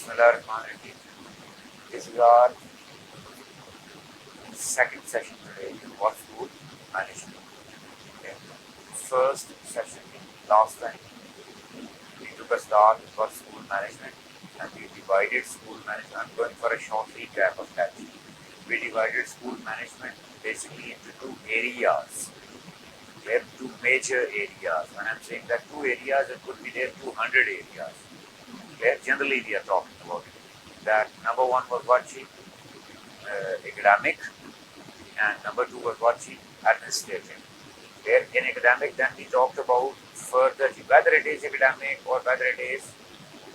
Bismillahirrahmanirrahim. This is our second session today in what school management. Okay. First session last time we took a start with what school management and we divided school management. I'm going for a short recap of that. We divided school management basically into two areas. There are two major areas. When I'm saying that two areas, it could be there 200 areas. Where generally we are talking about it. That number one was what academic, and number two was what administrative. Where in academic, then we talked about further whether it is academic or whether it is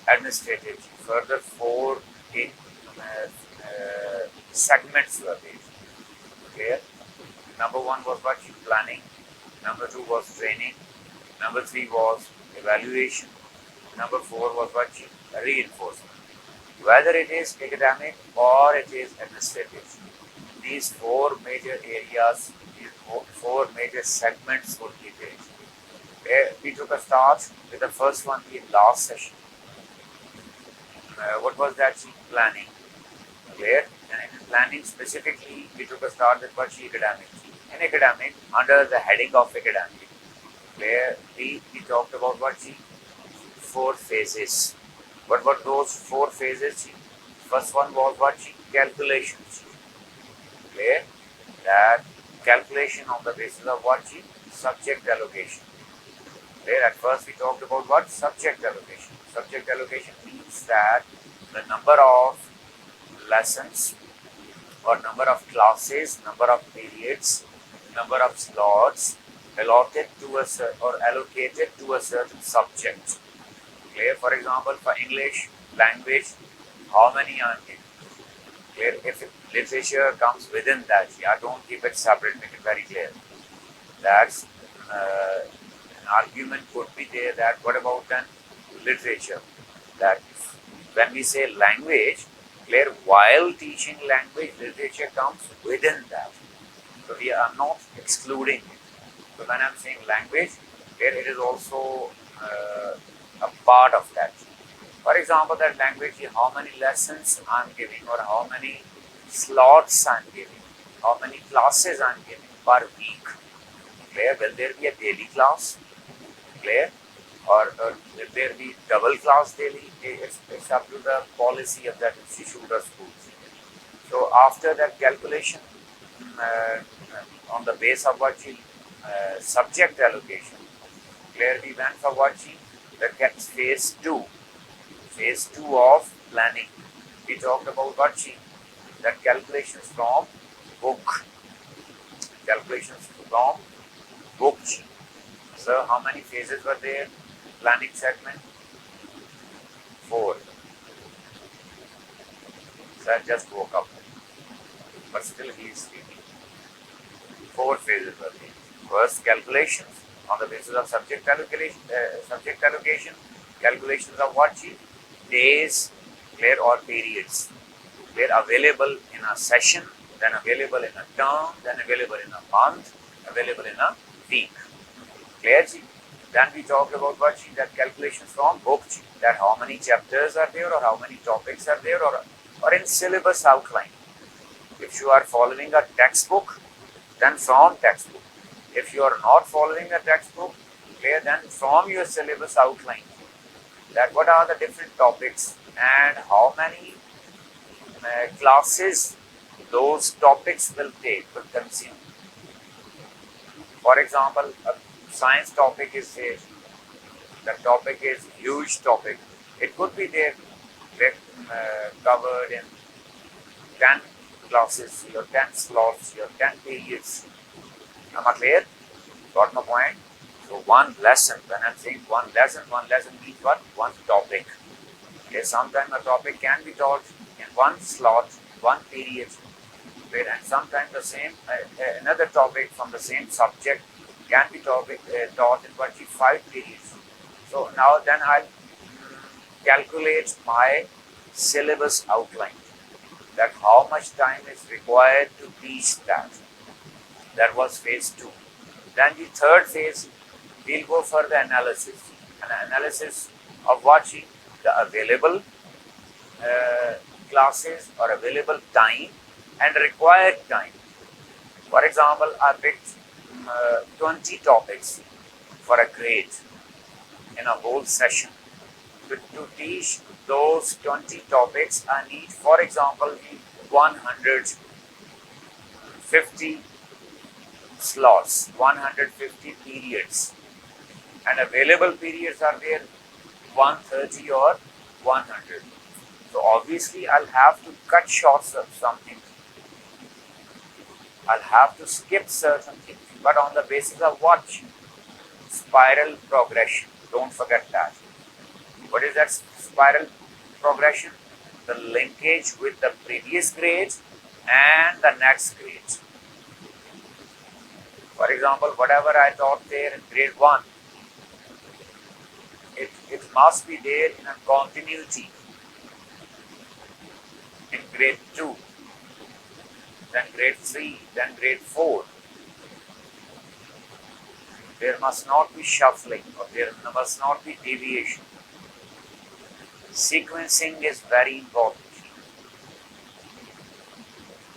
administrative. Further four segments were there. Okay. Number one was what planning. Number two was training. Number three was evaluation. Number four was what reinforcement. Whether it is academic or it is administrative, these four major areas, these four major segments would be there. We took a start with the first one in last session. What was that? Planning. Clear? And in planning specifically, we took a start with what academic. In academic, under the heading of academic, where we talked about what four phases. What were those four phases? First one was what calculations. Clear? That calculation on the basis of what subject allocation. Clear? At first we talked about what subject allocation. Subject allocation means that the number of lessons or number of classes, number of periods, number of slots allotted to a or allocated to a certain subject. Clear? For example, for English language, how many are given? Clear? If literature comes within that, don't keep it separate, make it very clear. That's an argument could be there that what about then literature? That when we say language, clear, while teaching language, literature comes within that. So we are not excluding it. So when I'm saying language, here it is also a part of that. For example, that language, how many lessons I'm giving or how many slots I'm giving, how many classes I'm giving per week. Clear? Will there be a daily class? Clear? Or will there be double class daily? It's up to the policy of that institute or schools. So after that calculation, on the base of what subject allocation, clear, we went for what that gets phase two of planning. We talked about what that calculations from book. So how many phases were there? Planning segment 4. So I just woke up, but still he is sleeping. 4 phases were there. First, calculations on the basis of subject allocation, calculations of what days, clear, or periods. Clear, available in a session, then available in a term, then available in a month, available in a week. Clear? Then we talked about what that calculations from book, that how many chapters are there or how many topics are there or in syllabus outline. If you are following a textbook, then from textbook. If you are not following a textbook, clear, then from your syllabus outline. That what are the different topics and how many classes those topics will consume. For example, a science topic is there. The topic is huge topic. It could be there covered in 10 classes, your 10 slots, your 10 periods. Am I clear? Got my point? So one lesson, when I'm saying one lesson means what? One topic. Okay, sometimes a topic can be taught in one slot, one period, and sometimes the same another topic from the same subject can be taught in 5 periods. So now then I'll calculate my syllabus outline. That how much time is required to teach that. That was phase 2. Then the third phase, we'll go for the analysis. An analysis of watching the available classes or available time and required time. For example, I picked 20 topics for a grade in a whole session. To teach those 20 topics, I need, for example, 150 slots, 150 periods, and available periods are there 130 or 100. So obviously, I'll have to cut short something. I'll have to skip certain things, but on the basis of what? Spiral progression. Don't forget that. What is that spiral progression? The linkage with the previous grade and the next grade. For example, whatever I taught there in grade 1, it must be there in a continuity in grade 2, then grade 3, then grade 4. There must not be shuffling or there must not be deviation. Sequencing is very important.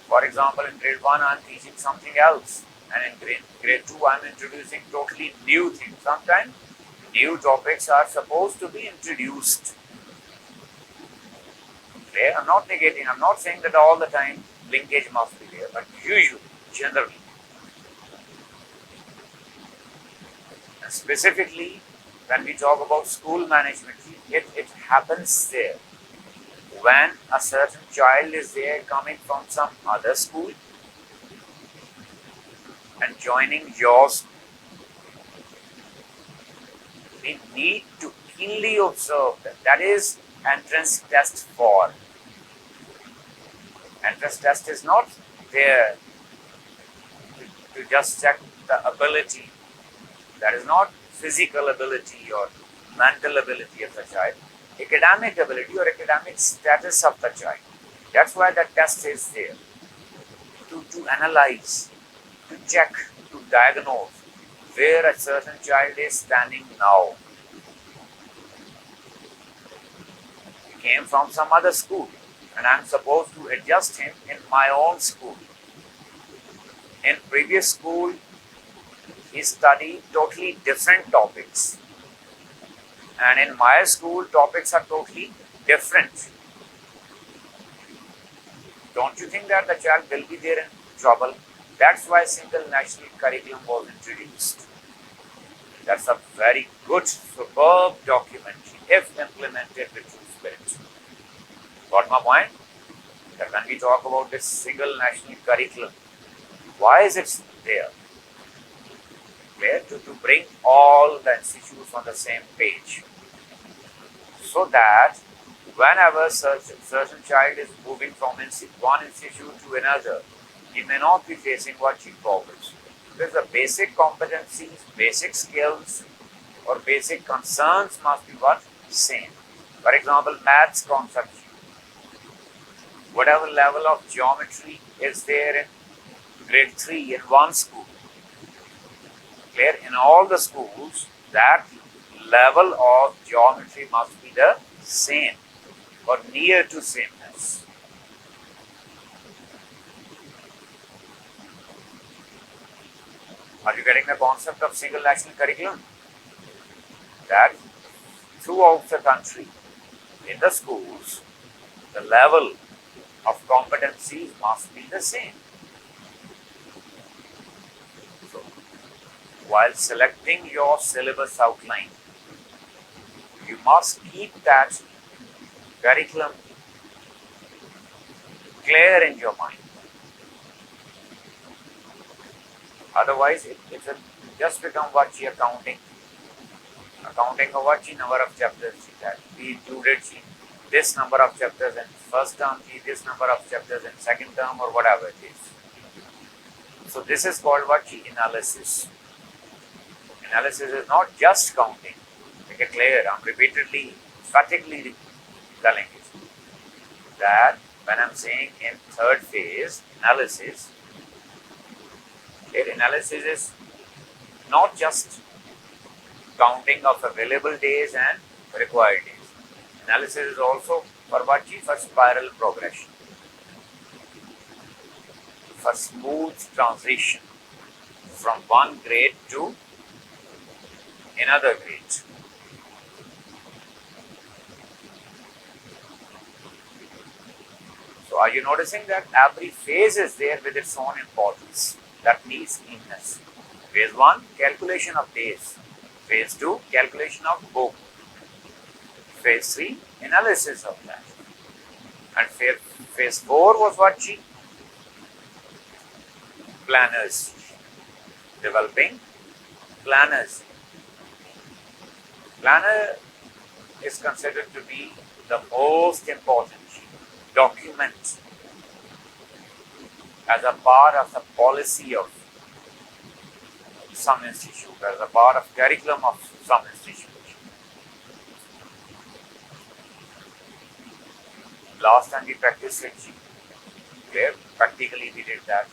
For example, in grade 1, I am teaching something else, and in grade 2, I am introducing totally new things. Sometimes new topics are supposed to be introduced. Okay? I'm not negating, I'm not saying that all the time linkage must be there, but usually, generally. And specifically, when we talk about school management, it happens there. When a certain child is there coming from some other school and joining your school, we need to keenly observe that. That is entrance test for. Entrance test is not there to just check the ability. That is not physical ability or mental ability of the child. Academic ability or academic status of the child. That's why the test is there. To analyze, to check, to diagnose where a certain child is standing now. He came from some other school and I'm supposed to adjust him in my own school. In previous school, he studied totally different topics. And in my school, topics are totally different. Don't you think that the child will be there in trouble? That's why single national curriculum was introduced. That's a very good, superb document if implemented with true spirit. Got my point? That when we talk about this single national curriculum, why is it there? Where? To bring all the institutes on the same page. So that whenever certain child is moving from one institute to another, he may not be facing what he problems. Because the basic competencies, basic skills, or basic concerns must be what? Same. For example, maths concept. Whatever level of geometry is there in grade 3 in one school, clear? In all the schools, that level of geometry must be the same or near to sameness. Are you getting the concept of single national curriculum? That throughout the country, in the schools, the level of competencies must be the same. So, while selecting your syllabus outline, you must keep that curriculum clear in your mind. Otherwise, it will just become what you accounting. Accounting of what number of chapters that we included this number of chapters in first term, this number of chapters in second term, or whatever it is. So this is called what analysis. Analysis is not just counting. Make it clear. I'm repeatedly, emphatically telling you that when I'm saying in third phase analysis, analysis is not just counting of available days and required days. Analysis is also For what? For spiral progression, for smooth transition from one grade to another grade. So are you noticing that every phase is there with its own importance that needs keenness? Phase 1, calculation of days. Phase 2, calculation of book. Phase 3, analysis of that. And phase 4 was what? Planners. Developing planners. Planner is considered to be the most important document as a part of the policy of some institute, as a part of curriculum of some institute. Last time we practiced it, clear? Practically we did that.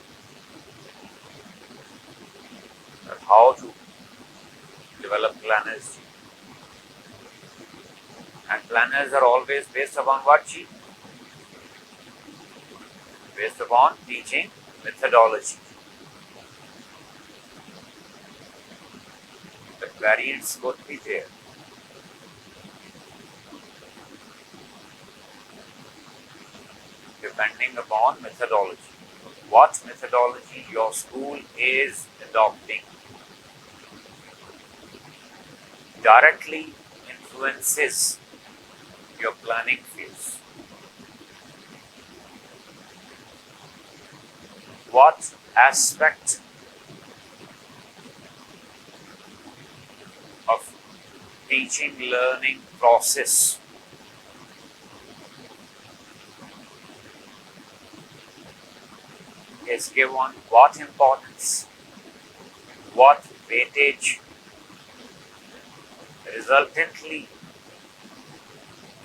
But how to develop planners. And planners are always based upon what? Based upon teaching methodology. The variants could be there. Depending upon methodology. What methodology your school is adopting directly influences your planning phase. What aspect of teaching learning process is given what importance, what weightage, resultantly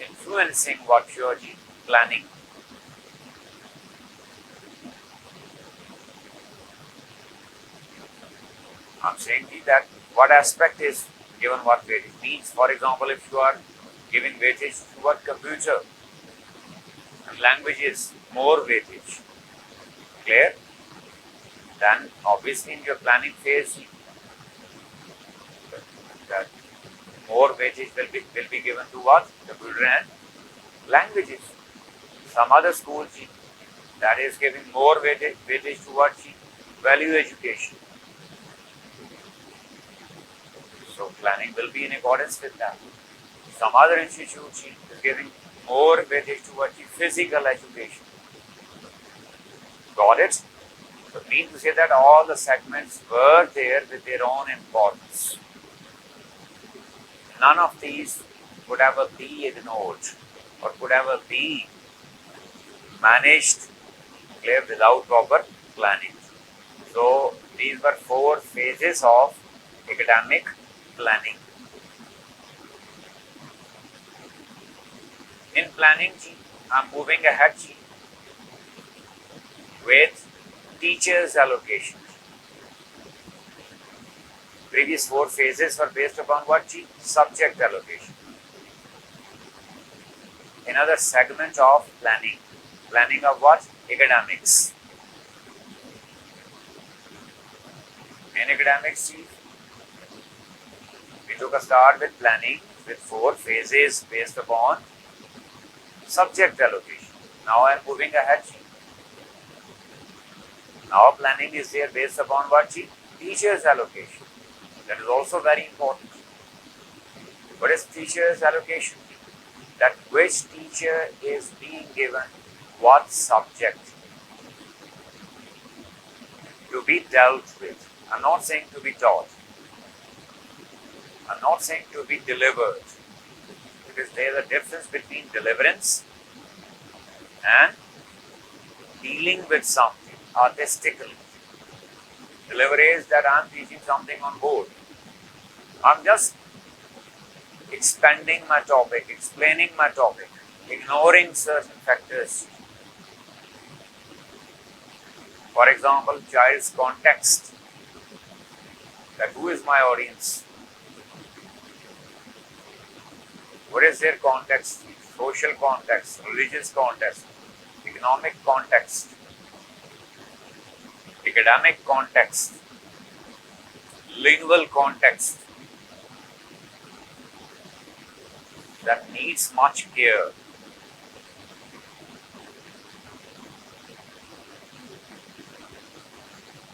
influencing what you are planning. I'm saying that what aspect is given what weightage means. For example, if you are giving weightage toward computer and languages, more weightage, clear? Then obviously in your planning phase, that more weightage will be given to what? Computer and languages. Some other schools that is giving more weightage towards value education. So planning will be in accordance with that. Some other institutes is giving more weightage towards physical education. Got it? So mean to say that all the segments were there with their own importance. None of these could ever be ignored or could ever be managed clear without proper planning. So these were 4 phases of academic planning. In planning, I'm moving ahead with teachers allocation. Previous 4 phases were based upon what? Subject allocation. Another segment of planning. Planning of what? Academics. In academics, we took a start with planning with 4 phases based upon subject allocation. Now I am moving ahead. Now planning is there based upon what? Teachers allocation. That is also very important. What is teachers allocation? That which teacher is being given what subject to be dealt with. I'm not saying to be taught. I'm not saying to be delivered. Because there is a difference between deliverance and dealing with something artistically. Delivery is that I'm teaching something on board. I'm just expanding my topic, explaining my topic, ignoring certain factors. For example, child's context. That who is my audience? What is their context? social context, religious context, economic context, academic context, lingual context that needs much care.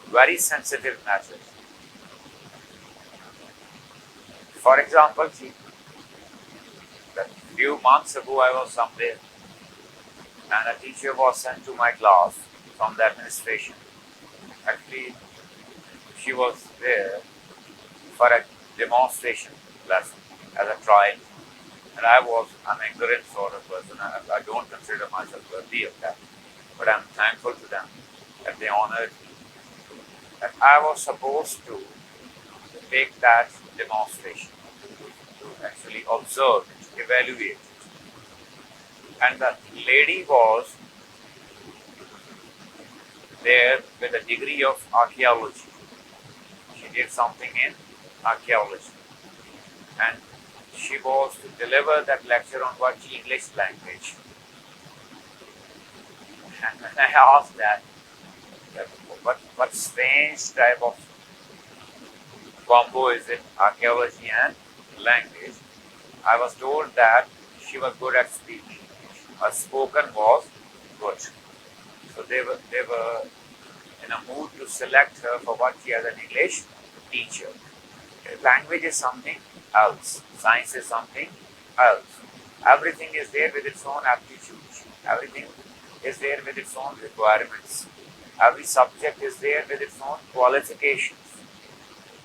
Very sensitive matter. For example, a few months ago I was somewhere and a teacher was sent to my class from the administration. Actually, she was there for a demonstration lesson as a trial. And I'm an ignorant sort of person. I don't consider myself worthy of that. But I'm thankful to them that they honored me. And I was supposed to take that demonstration, to actually observe it, evaluate it. And the lady was there with a degree of archaeology. She did something in archaeology. And she was to deliver that lecture on what English language. And when I asked that what strange type of combo is it, archaeology and language, I was told that she was good at speaking. Her spoken was good. So they were in a mood to select her for what she as an English teacher. Language is something else. Science is something else. Everything is there with its own aptitudes. Everything is there with its own requirements. Every subject is there with its own qualifications.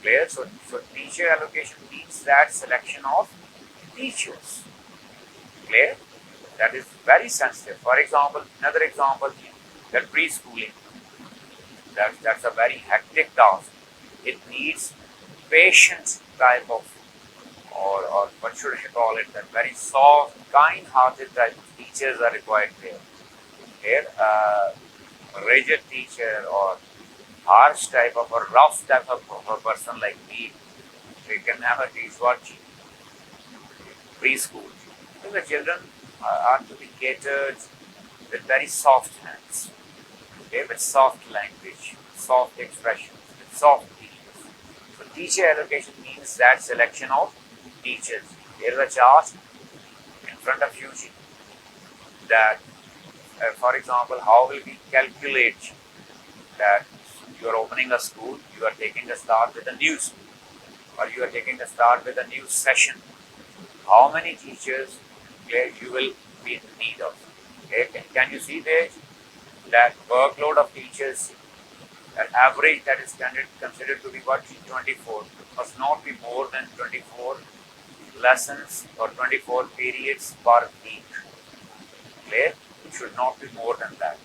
Clear? So teacher allocation means that selection of teachers. Clear? That is very sensitive. For example, another example here, that preschooling. That's a very hectic task. It needs patient type of, or what should I call it, that very soft, kind-hearted type of teachers are required there. Here, a rigid teacher or harsh type of, or rough type of a person like me, they can never teach what preschool. So the children are to be catered with very soft hands, okay, with soft language, soft expressions, with soft teachers. So teacher allocation means that selection of teachers. There is a chart in front of you that, for example, how will we calculate that you are opening a school, you are taking a start with a new school, or you are taking a start with a new session. How many teachers you will be in need of? Okay? Can you see there that workload of teachers, that average that is considered to be what, 24, must not be more than 24 lessons or 24 periods per week. Clear? It should not be more than that.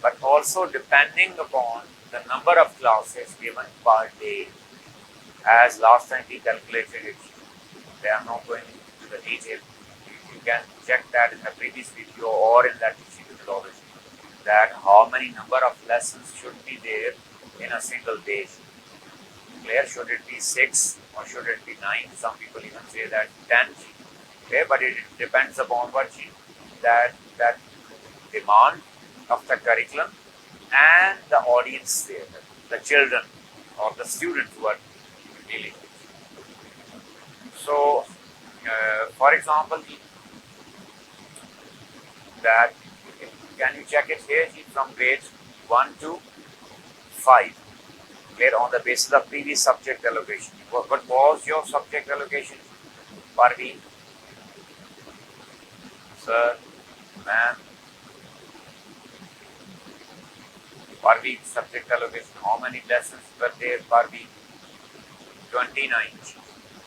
But also depending upon the number of classes given per day. As last time we calculated it, they are not going into the detail. You can check that in the previous video or in that teaching methodology, that how many number of lessons should be there in a single day. Clear? Should it be 6 or should it be 9? Some people even say that 10. Okay, but it depends upon what that demand of the curriculum and the audience there, the children or the students who are dealing with. So, for example, that can you check it here from grade 1 to 5, where on the basis of previous subject allocation. What was your subject allocation per week? Sir, ma'am, per week subject allocation. How many lessons were there per week? 29.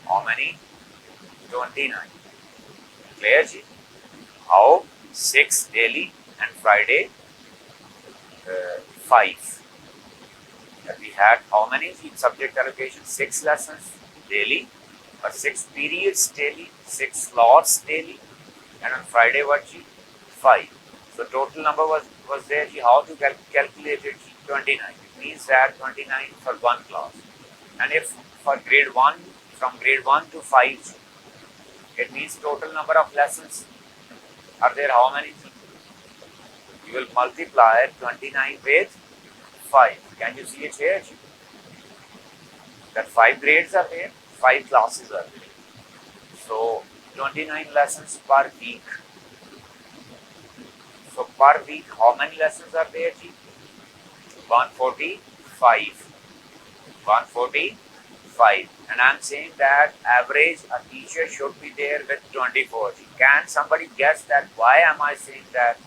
How many? 29. Clear? How? 6 daily and Friday 5. That we had how many subject allocation? 6 lessons daily, or 6 periods daily, 6 slots daily, and on Friday what? 5. So total number was there. How to calculate it? 29. It means that 29 for one class. And if for grade 1, from grade 1 to 5, it means total number of lessons are there how many? You will multiply 29 with 5. Can you see it here? That 5 grades are there, 5 classes are there. So 29 lessons per week. So per week, how many lessons are there? 145. 145. And I'm saying that average a teacher should be there with 24. Can somebody guess that why am I saying that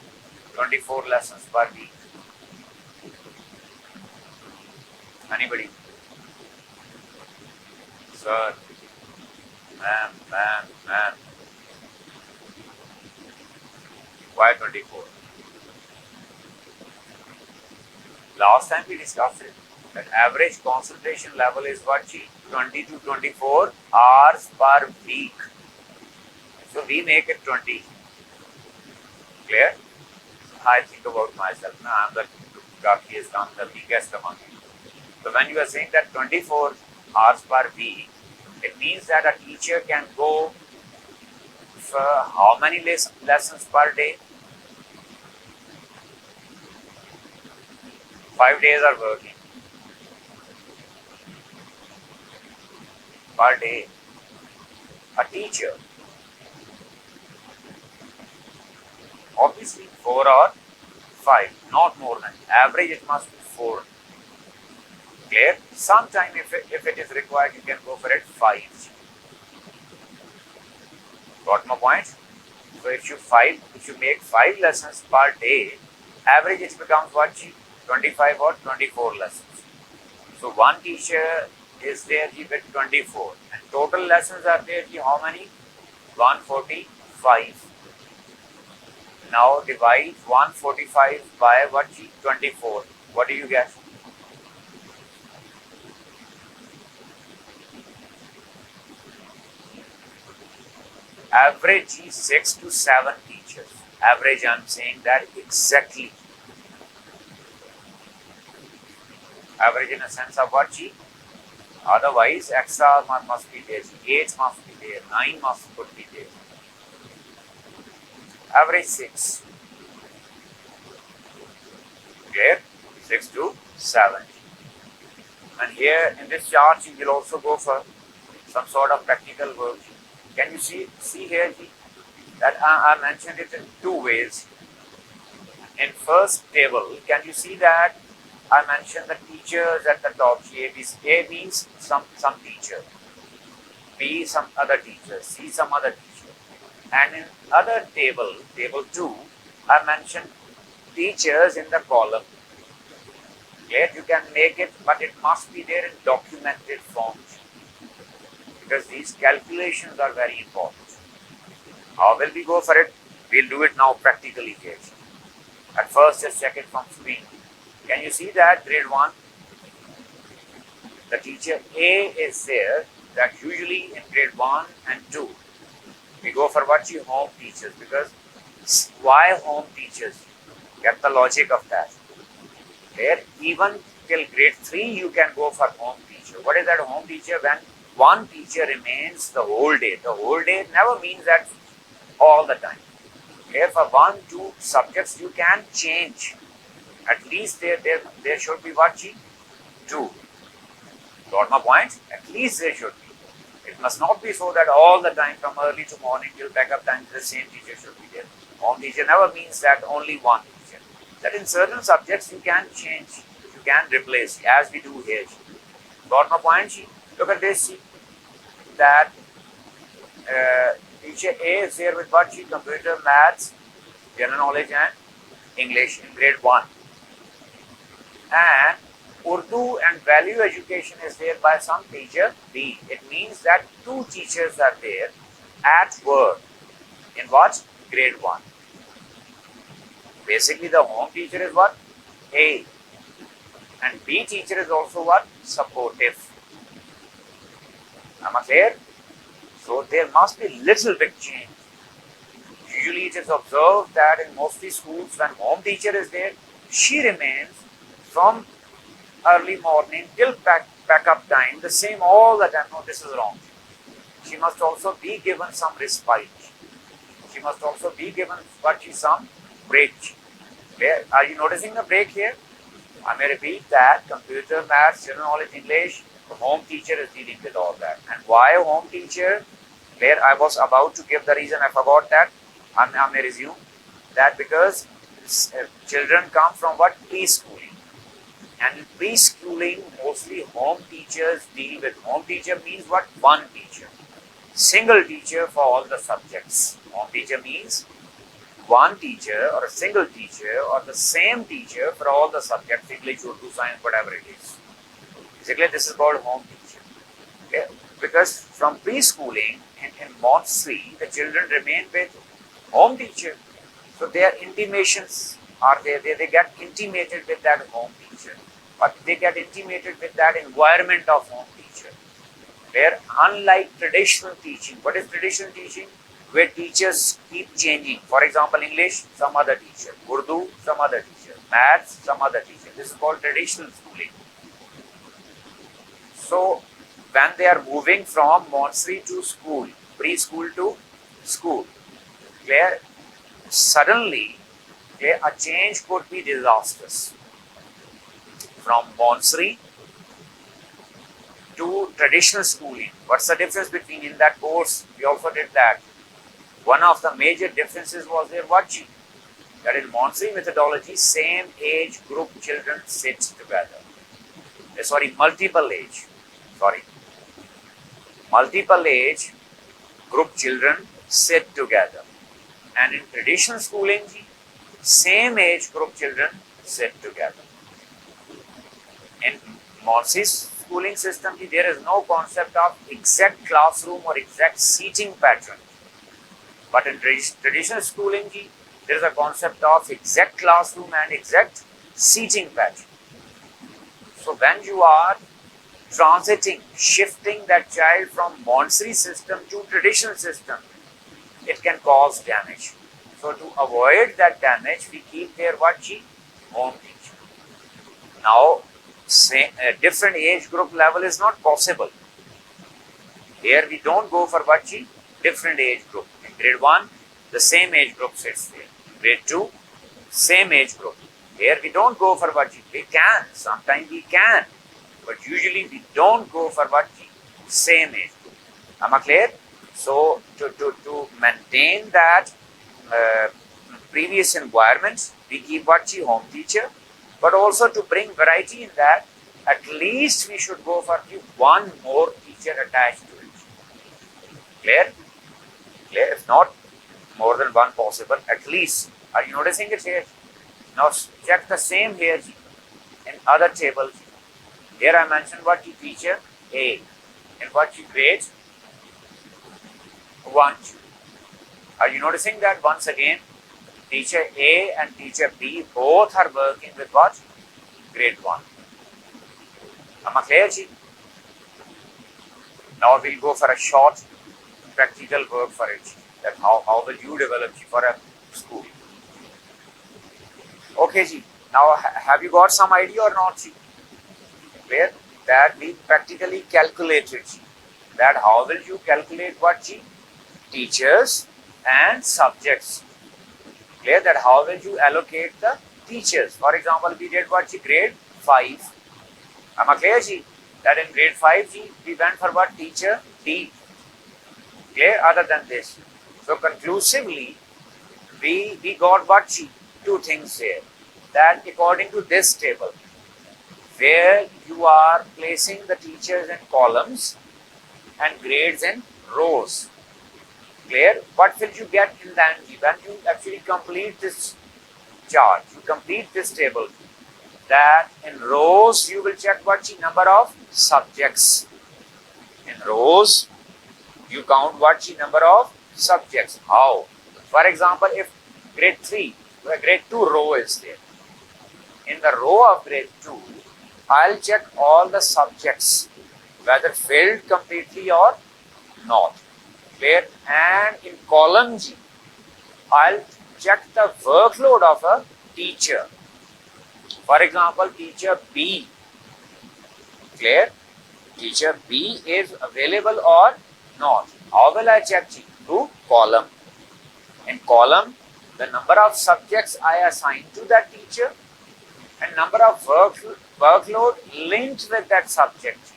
24 lessons per week? Anybody? Sir, ma'am. Why 24? Last time we discussed it. That average concentration level is what? 20 to 24 hours per week. So we make it 20. Clear? I think about myself. No, I'm the luckiest, I'm the weakest among you. So when you are saying that 24 hours per week, it means that a teacher can go for how many lessons per day? 5 days are working. Per day. A teacher. Obviously 4 or 5, not more than. Average it must be 4. Clear? Sometime if it is required, you can go for it 5. Got my point? So if you make 5 lessons per day, average it becomes what? 25 or 24 lessons. So one teacher is there with 24. And total lessons are there how many? 145. Now divide 145 by what? 24. What do you get? Average is 6 to 7 teachers. Average, I'm saying that exactly. Average in a sense of what? Otherwise, extra must be there. 8 must be there. 9 must be there. Average 6. Clear? 6 to 7. And here in this chart, you will also go for some sort of practical work. Can you see here that I mentioned it in 2 ways. In first table, can you see that I mentioned the teachers at the top? A means some teacher, B some other teacher, C some other teacher. And in other table 2, I mentioned teachers in the column. Yet you can make it, but it must be there in documented form, because these calculations are very important. How will we go for it? We'll do it now practically here. At first, just check it from screen. Can you see that grade 1? The teacher A is there. That usually in grade 1 and 2, we go for what? Home teachers. Because why home teachers? Get the logic of that. There, even till grade 3, you can go for home teacher. What is that home teacher? When one teacher remains the whole day. The whole day never means that all the time. Here for 1, 2 subjects, you can change. At least there should be what? 2. Got my point? At least there should be. It must not be so that all the time from early to morning till backup time the same teacher should be there. Home teacher never means that only one teacher. That in certain subjects you can change, you can replace, as we do here. Got my point? Look at this. That teacher A is there with what? Computer, maths, general knowledge and English in grade 1. And Urdu and value education is there by some teacher B. It means that 2 teachers are there at work. In what? Grade 1. Basically the home teacher is what? A. And B teacher is also what? Supportive. Am I clear? So there must be little bit change. Usually it is observed that in mostly schools when home teacher is there, she remains from early morning till backup time, the same all the time. No, this is wrong. She must also be given some respite. she must also be given what she some break. Where are you noticing the break here? I may repeat that computer, maths, general knowledge, English, the home teacher is dealing with all that. And why home teacher? Where I was about to give the reason, I forgot that. I may resume that because children come from what? Preschooling. And in preschooling, mostly home teachers deal with. Home teacher means what? One teacher. Single teacher for all the subjects. Home teacher means one teacher or a single teacher or the same teacher for all the subjects, English, Urdu, science, whatever it is. Basically, this is called home teacher. Okay? Because from preschooling in Montessori, the children remain with home teacher. So their intimations are there. They get intimated with that home teacher. But they get intimated with that environment of home teacher. Where unlike traditional teaching, what is traditional teaching? Where teachers keep changing. For example, English, some other teacher. Urdu, some other teacher. Maths, some other teacher. This is called traditional schooling. So, when they are moving from Montessori to school, preschool to school, clear? Suddenly, a change could be disastrous. From Montessori to traditional schooling. What's the difference between in that course? We also did that. One of the major differences was their Vachi. That in Montessori methodology, same age group children sit together. Multiple age group children sit together. And in traditional schooling, same age group children sit together. In Montessori schooling system, there is no concept of exact classroom or exact seating pattern. But in traditional schooling, there is a concept of exact classroom and exact seating pattern. So when you are transiting, shifting that child from Montessori system to traditional system, it can cause damage. So to avoid that damage, we keep their home teacher. Now, a different age group level is not possible. Here we don't go for different age group. In grade 1, the same age group sits there. Grade 2, same age group. Here we don't go for we can, sometimes we can, but usually we don't go for same age group. Am I clear? So to maintain that previous environment, we keep home teacher, but also to bring variety in that, at least we should go for one more teacher attached to it. Clear? Clear? If not more than one possible, at least. Are you noticing it here? Now check the same here in other tables. Here I mentioned teacher A. In grade 1. Are you noticing that once again? Teacher A and teacher B both are working with grade 1. Am I clear? Now we'll go for a short practical work for it. That how will you develop for a school? Okay, now have you got some idea or not? Where that we practically calculated. That how will you calculate teachers and subjects. Clear that how will you allocate the teachers? For example, we did grade 5. Am I clear? That in grade 5 we went for teacher D. Clear? Other than this. So conclusively, we got two things here. That according to this table, where you are placing the teachers in columns and grades in rows. Clear? What will you get in the end? When you actually complete this chart, you complete this table, that in rows you will check number of subjects. In rows, you count number of subjects. How? For example, if grade 3, grade 2 row is there. In the row of grade 2, I'll check all the subjects, whether filled completely or not. Clear? And in column G, I'll check the workload of a teacher. For example, teacher B. Clear? Teacher B is available or not. How will I check? Through column. In column, the number of subjects I assign to that teacher and number of workload linked with that subject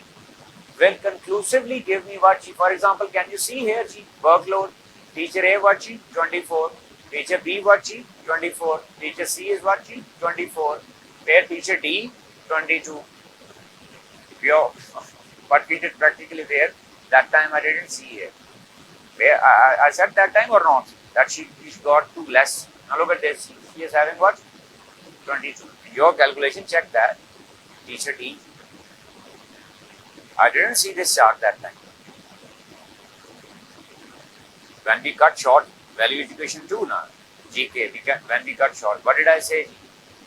will conclusively give me what she, for example, can you see here, she, workload, teacher A what she, 24, teacher B what she, 24, teacher C is what she, 24, where teacher D, 22. What we did practically there, that time I didn't see here. Where I said that time or not, that she got 2 less. Now look at this, she is having what, 22. In your calculation, check that, teacher D. I didn't see this chart that time. When we cut short, value education 2 now, GK, when we cut short, what did I say?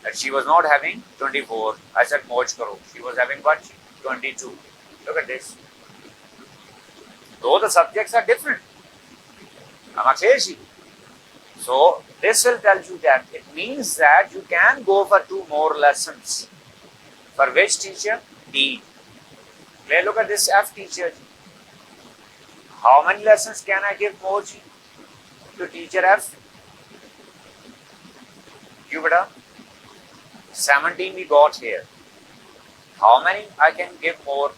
That she was not having 24. I said merge karo. She was having what? 22. Look at this. Though the subjects are different. Am I clear? So this will tell you that it means that you can go for 2 more lessons. For which teacher? D. Let's look at this F teacher. How many lessons can I give more to teacher F? You beta. 17 we got here. How many I can give more?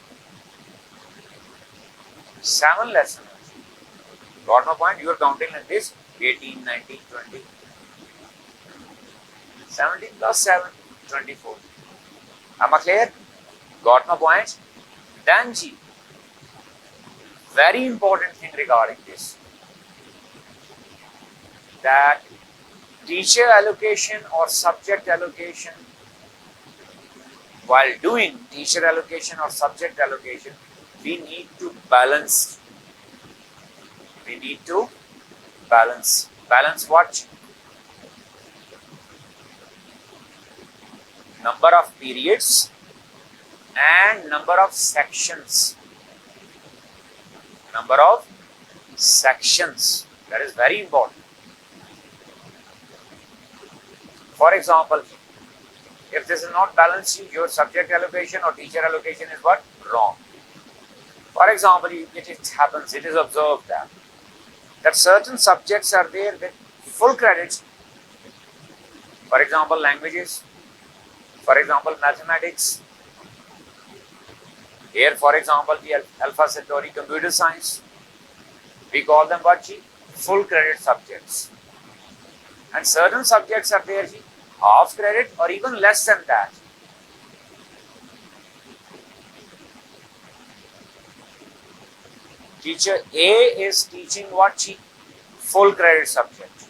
7 lessons. Got my point? You are counting like this. 18, 19, 20. 17 plus 7, 24. Am I clear? Got my point? Then G. Very important thing regarding this. That teacher allocation or subject allocation, while doing teacher allocation or subject allocation, we need to balance. We need to balance. Balance what? Number of periods and number of sections. Number of sections. That is very important. For example, if this is not balanced, your subject allocation or teacher allocation is what? Wrong. For example, it happens, it is observed that certain subjects are there with full credits. For example, languages. For example, mathematics. Here, for example, the Alpha Centauri computer science. We call them what? Full credit subjects. And certain subjects are there, half credit or even less than that. Teacher A is teaching what? Full credit subject.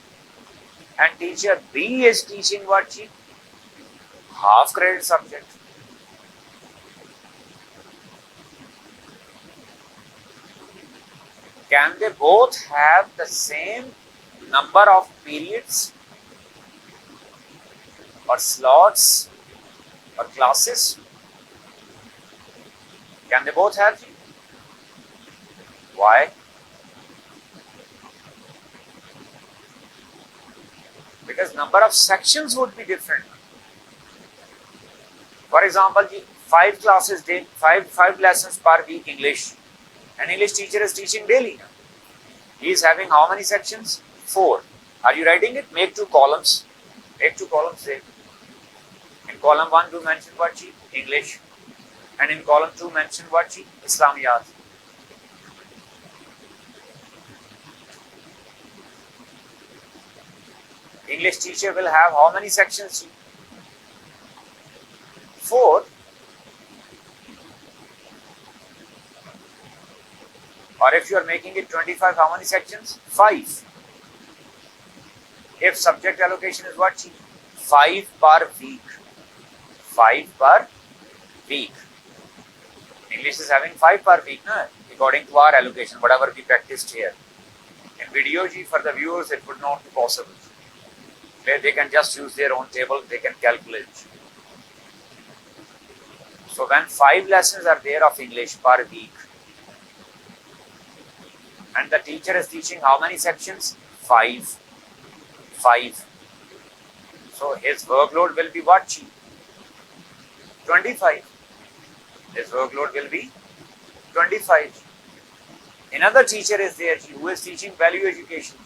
And teacher B is teaching what? Half credit subject. Can they both have the same number of periods or slots or classes? Can they both have? Why? Because number of sections would be different. For example, 5 classes day, 5 lessons per week English. An English teacher is teaching daily. He is having how many sections? 4. Are you writing it? Make 2 columns. Make 2 columns there. In column 1, do mention what? English. And in column 2, mention what? Islamiyat. English teacher will have how many sections? 4. Or if you are making it 25, how many sections? 5. If subject allocation is what? 5 per week. 5 per week. English is having 5 per week, na? According to our allocation, whatever we practiced here. In video, for the viewers, it would not be possible. They can just use their own table, they can calculate. So when 5 lessons are there of English per week, and the teacher is teaching how many sections? 5. 5. So his workload will be what? 25. His workload will be 25. Another teacher is there who is teaching value education.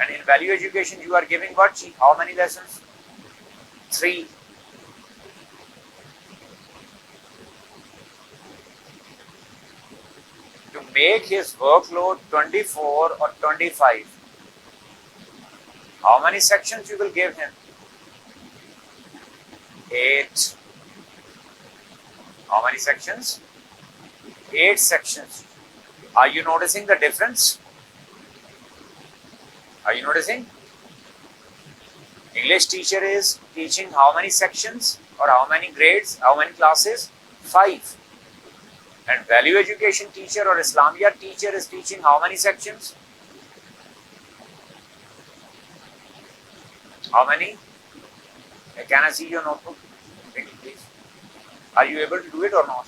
And in value education, you are giving what? How many lessons? 3. To make his workload 24 or 25, how many sections you will give him? 8. How many sections? 8 sections. Are you noticing the difference? Are you noticing? English teacher is teaching how many sections or how many grades, how many classes? 5. And value education teacher or Islamiyat teacher is teaching how many sections? How many? Can I see your notebook? Quickly, please. Are you able to do it or not?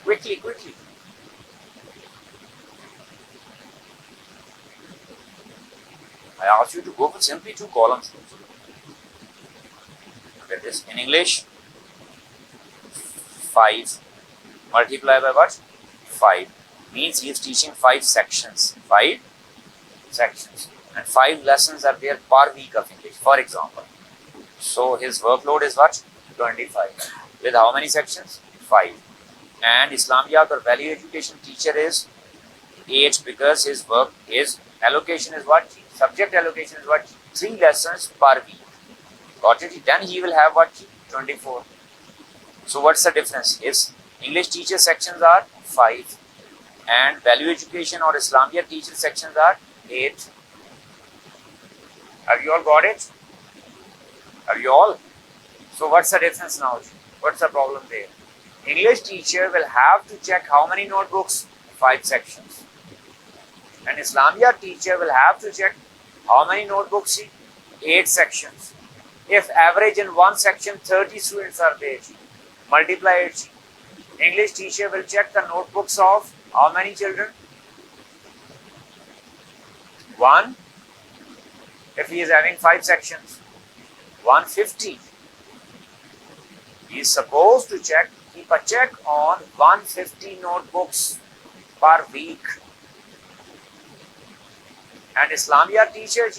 Quickly, quickly. I asked you to go for simply 2 columns. Look at this. In English, 5 multiply by what? 5. Means he is teaching 5 sections. 5 sections. And 5 lessons are there per week of English, for example. So his workload is what? 25. With how many sections? 5. And Islamiyat or value education teacher is 8 because his work, his allocation is what? Subject allocation is what? 3 lessons per week. Got it? Then he will have what? 24. So what's the difference? His English teacher sections are 5 and value education or Islamiyat teacher sections are 8. Have you all got it? Have you all? So what's the difference now? What's the problem there? English teacher will have to check how many notebooks? 5 sections. And Islamiyat teacher will have to check how many notebooks? 8 sections. If average in one section 30 students are there, multiply it. English teacher will check the notebooks of how many children? 1. If he is having 5 sections, 150. He is supposed to keep a check on 150 notebooks per week. And Islamiyat teacher,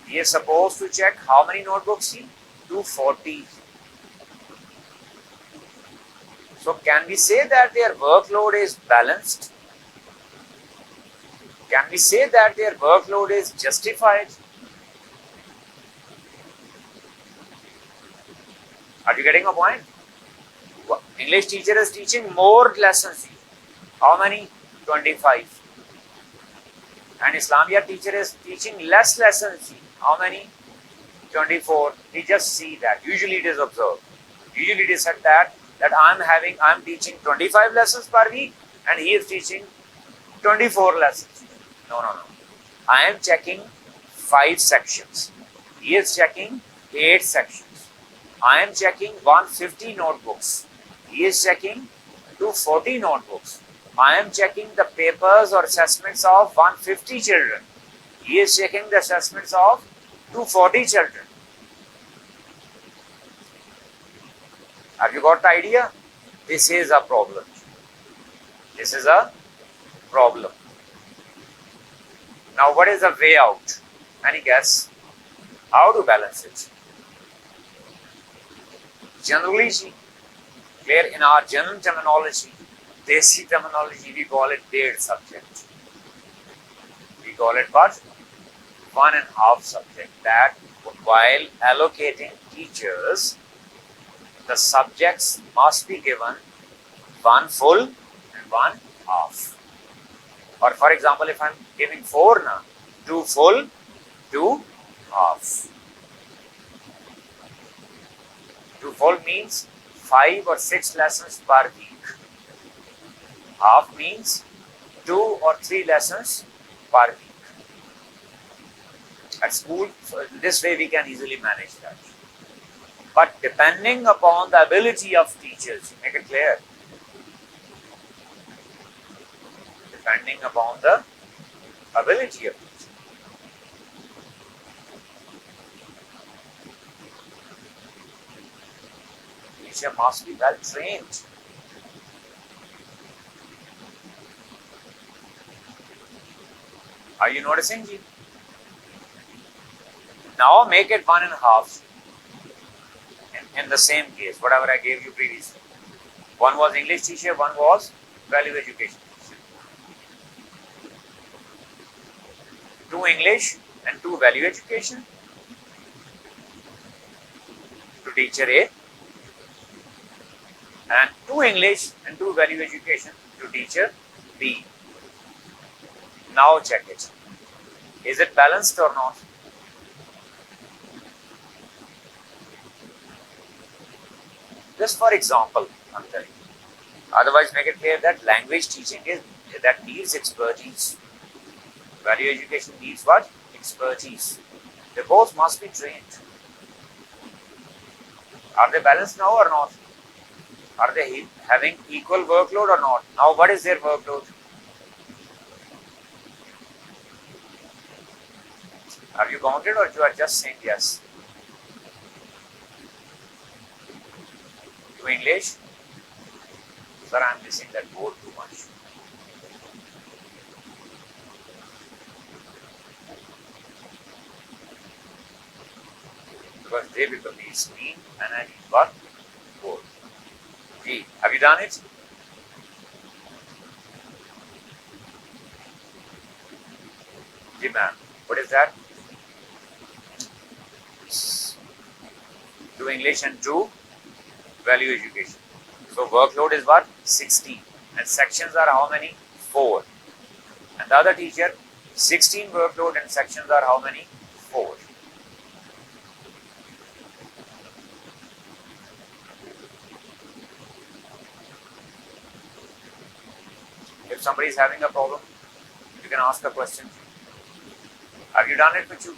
he is supposed to check how many notebooks? 240. So can we say that their workload is balanced? Can we say that their workload is justified? Are you getting a point? English teacher is teaching more lessons. How many? 25. And Islamiyat teacher is teaching less lessons. How many? 24. We just see that. Usually it is observed. Usually it is said that I'm teaching 25 lessons per week and he is teaching 24 lessons. No. I am checking 5 sections. He is checking 8 sections. I am checking 150 notebooks. He is checking 240 notebooks. I am checking the papers or assessments of 150 children. He is checking the assessments of 240 children. Have you got the idea? This is a problem. This is a problem. Now what is the way out? Any guess? How to balance it? Generally, clear in our general terminology, Desi terminology, we call it paid subject. We call it what? 1.5 subject. That while allocating teachers, the subjects must be given 1 full and 1 half. Or for example, if I am giving 4 now, 2 full, 2 half. 2 full means 5 or 6 lessons per week. Half means 2 or 3 lessons per week. At school, so this way we can easily manage that. But depending upon the ability of teachers, make it clear. Depending upon the ability of teachers. Teacher must be well trained. Are you noticing, Ji? Now make it 1.5 in the same case, whatever I gave you previously. One was English teacher, one was value education teacher. 2 English and 2 value education to teacher A, and 2 English and 2 value education to teacher B. Now check it. Is it balanced or not? Just for example, I'm telling you. Otherwise, make it clear that language teaching that needs expertise. Value education needs what? Expertise. They both must be trained. Are they balanced now or not? Are they having equal workload or not? Now, what is their workload? Have you counted or you are just saying yes? To English? Sir, I am missing that board too much. Because they become the screen and I need what? Board. Okay, have you done it? Ji ma'am, what is that? 2 English and 2 value education. So workload is what? 16. And sections are how many? 4. And the other teacher, 16 workload and sections are how many? 4. If somebody is having a problem, you can ask a question. Have you done it with you?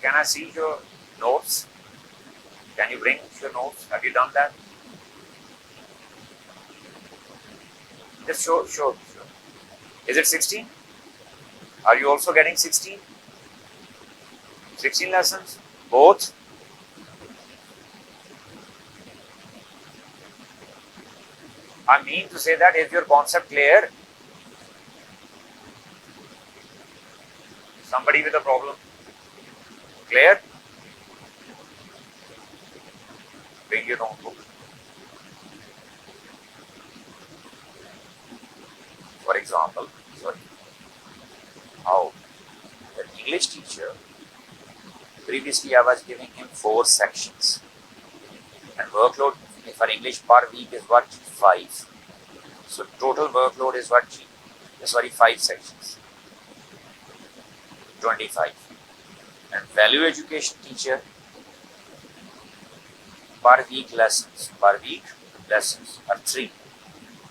Can I see your notes? Can you bring your notes? Have you done that? Just show. Is it 16? Are you also getting 16? 16 lessons? Both? I mean to say that is your concept clear? Somebody with a problem? Clear? Bring your notebook. For example, how the English teacher, previously I was giving him 4 sections. And workload for English per week is what? 5. So total workload is what? 5 sections. 25. And value education teacher, per week lessons are 3.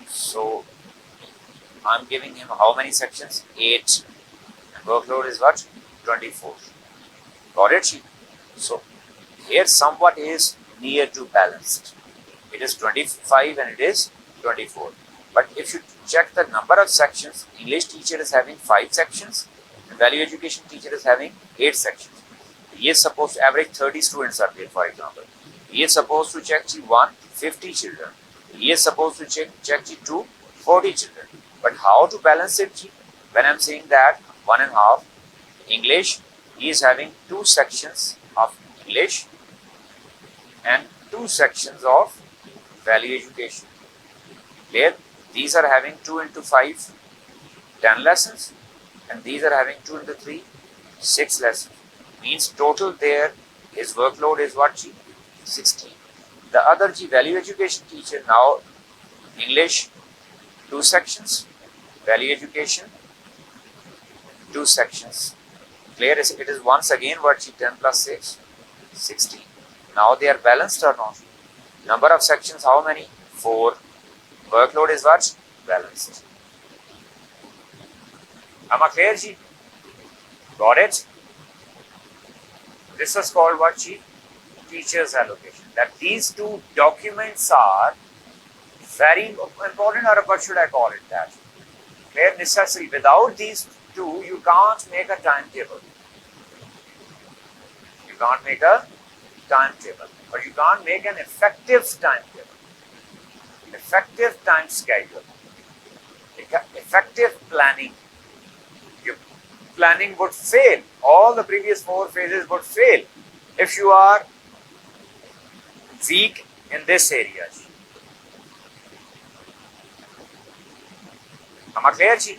So I'm giving him how many sections? 8. And workload is what? 24. Got it? So here somewhat is near to balanced. It is 25 and it is 24. But if you check the number of sections, English teacher is having 5 sections. Value education teacher is having 8 sections. He is supposed to average 30 students are there, for example. He is supposed to check 50 children. He is supposed to check 40 children. But how to balance it? When I am saying that 1.5 English, he is having 2 sections of English and 2 sections of value education. Clear? These are having 2 into 5, 10 lessons. And these are having 2 into 3, 6 lessons. Means total there, his workload is what? 16. The other value education teacher, now English 2 sections, value education 2 sections. Clear? It is once again what? 10 plus 6, 16. Now they are balanced or not? Number of sections how many? 4. Workload is what? Balanced. Am I clear, Ji? Got it? This is called what, Ji? Teacher's allocation. That these 2 documents are very important, or what should I call it that? Clear? Necessary. Without these 2, you can't make a timetable. You can't make a timetable, but you can't make an effective timetable, effective time schedule, effective planning. Your planning would fail. All the previous 4 phases would fail if you are weak in this area. Am I clear, Ji?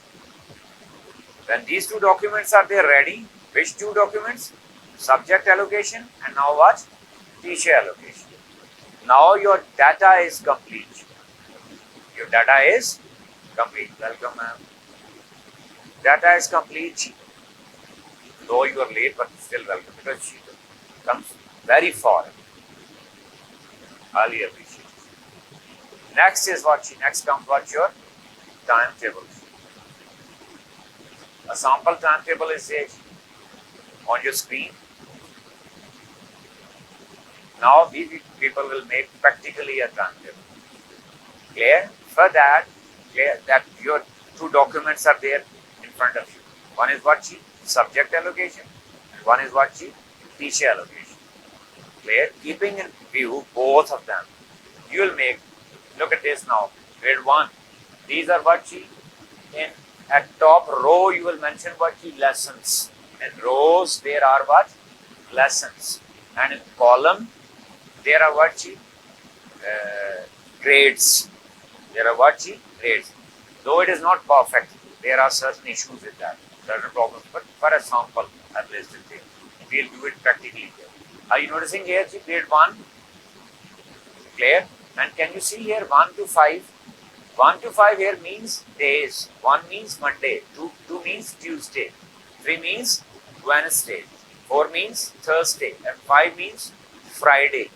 When these 2 documents are there ready, which 2 documents? Subject allocation and now what? Teacher allocation. Now your data is complete. Your data is complete. Welcome, ma'am. Data is complete. Though you are late, but still welcome because she comes very far. Highly appreciate it. Next is what? Next comes what? Your timetable. A sample timetable is there on your screen. Now we people will make practically a timetable. Clear? For that, clear that your 2 documents are there in front of you. One is what? Subject allocation. And one is what? Teacher allocation. Clear? Keeping in view both of them, you will make. Look at this now. Grade 1. These are what? In at top row you will mention what? Lessons. In rows there are what? Lessons. And in column there are what? Grades. There are what? Grades. Though it is not perfect, there are certain issues with that, certain problems. But for example, I placed it there. We'll do it practically here. Are you noticing here? Grade 1. Clear? And can you see here 1 to 5? 1 to 5 here means days. 1 means Monday. 2 means Tuesday. 3 means Wednesday. 4 means Thursday. And 5 means Friday.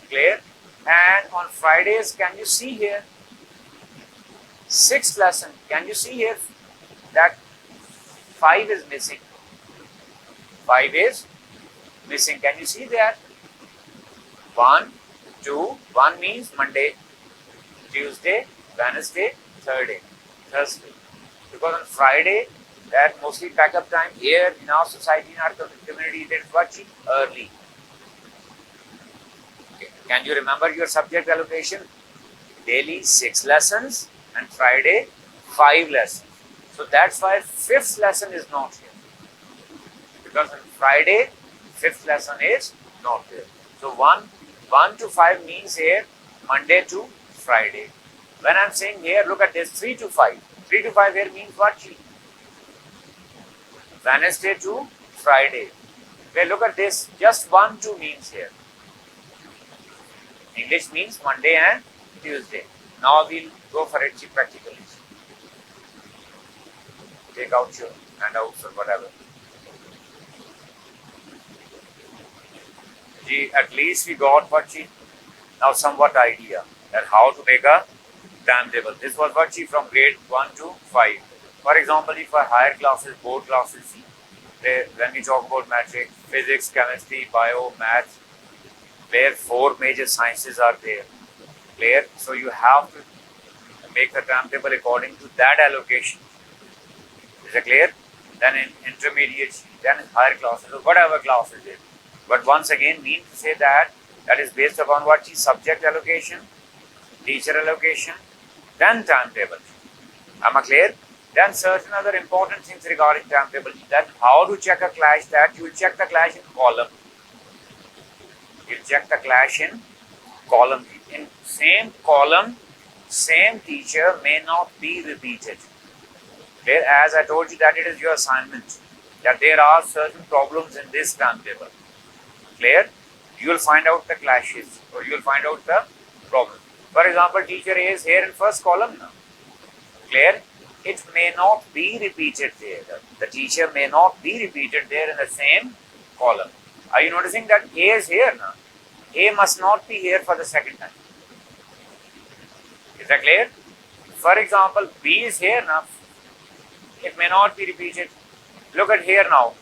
Clear? And on Fridays, can you see here? 6th lesson. Can you see here that 5 is missing? 5 is missing. Can you see that? 1, 2. 1 means Monday, Tuesday, Wednesday, Thursday. Because on Friday, that mostly backup time here in our society, in our community, it is what? Early. Okay. Can you remember your subject allocation? Daily 6 lessons and Friday 5 lessons. So that's why 5th lesson is not here. Because on Friday, 5th lesson is not there. So 1 to 5 means here Monday to Friday. When I'm saying here, look at this, 3 to 5. 3 to 5 here means what? Wednesday to Friday. Okay, look at this, just 1, 2 means here. English means Monday and Tuesday. Now we'll go for it practically. Take out your handouts or whatever. At least we got what now somewhat idea that how to make a timetable. This was what from grade 1 to 5. For example, if for higher classes, board classes, when we talk about matrix, physics, chemistry, bio, maths, where 4 major sciences are there. Clear? So you have to make the timetable according to that allocation. Is it clear? Then in intermediate, then in higher classes, or whatever class is it. But once again, mean to say that is based upon what? Subject allocation, teacher allocation, then timetable. Am I clear? Then certain other important things regarding timetable. Then how to check a clash? That you will check the clash in column. You check the clash in column. In same column, same teacher may not be repeated. There, as I told you that it is your assignment, that there are certain problems in this timetable. Clear? You will find out the clashes or you will find out the problems. For example, teacher A is here in first column now. Clear? It may not be repeated there. The teacher may not be repeated there in the same column. Are you noticing that A is here now? A must not be here for the second time. Is that clear? For example, B is here now. It may not be repeated. Look at here now.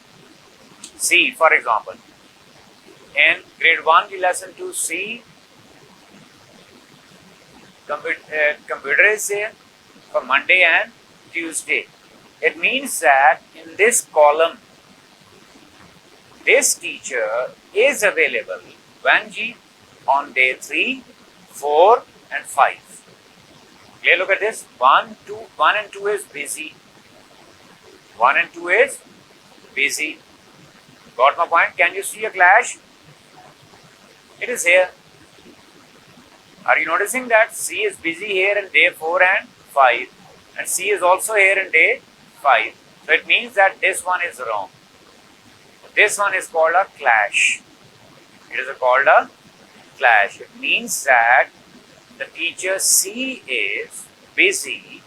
C, for example. In grade 1 की lesson 2 C, computer is there for Monday and Tuesday. It means that in this column, this teacher is available When G? On day 3, 4 and 5. Okay, look at this. 1 and 2 is busy. 1 and 2 is busy. Got my point? Can you see a clash? It is here. Are you noticing that C is busy here in day 4 and 5, and C is also here in day 5. So it means that this one is wrong. This one is called a clash. It is called a clash. It means that the teacher C is busy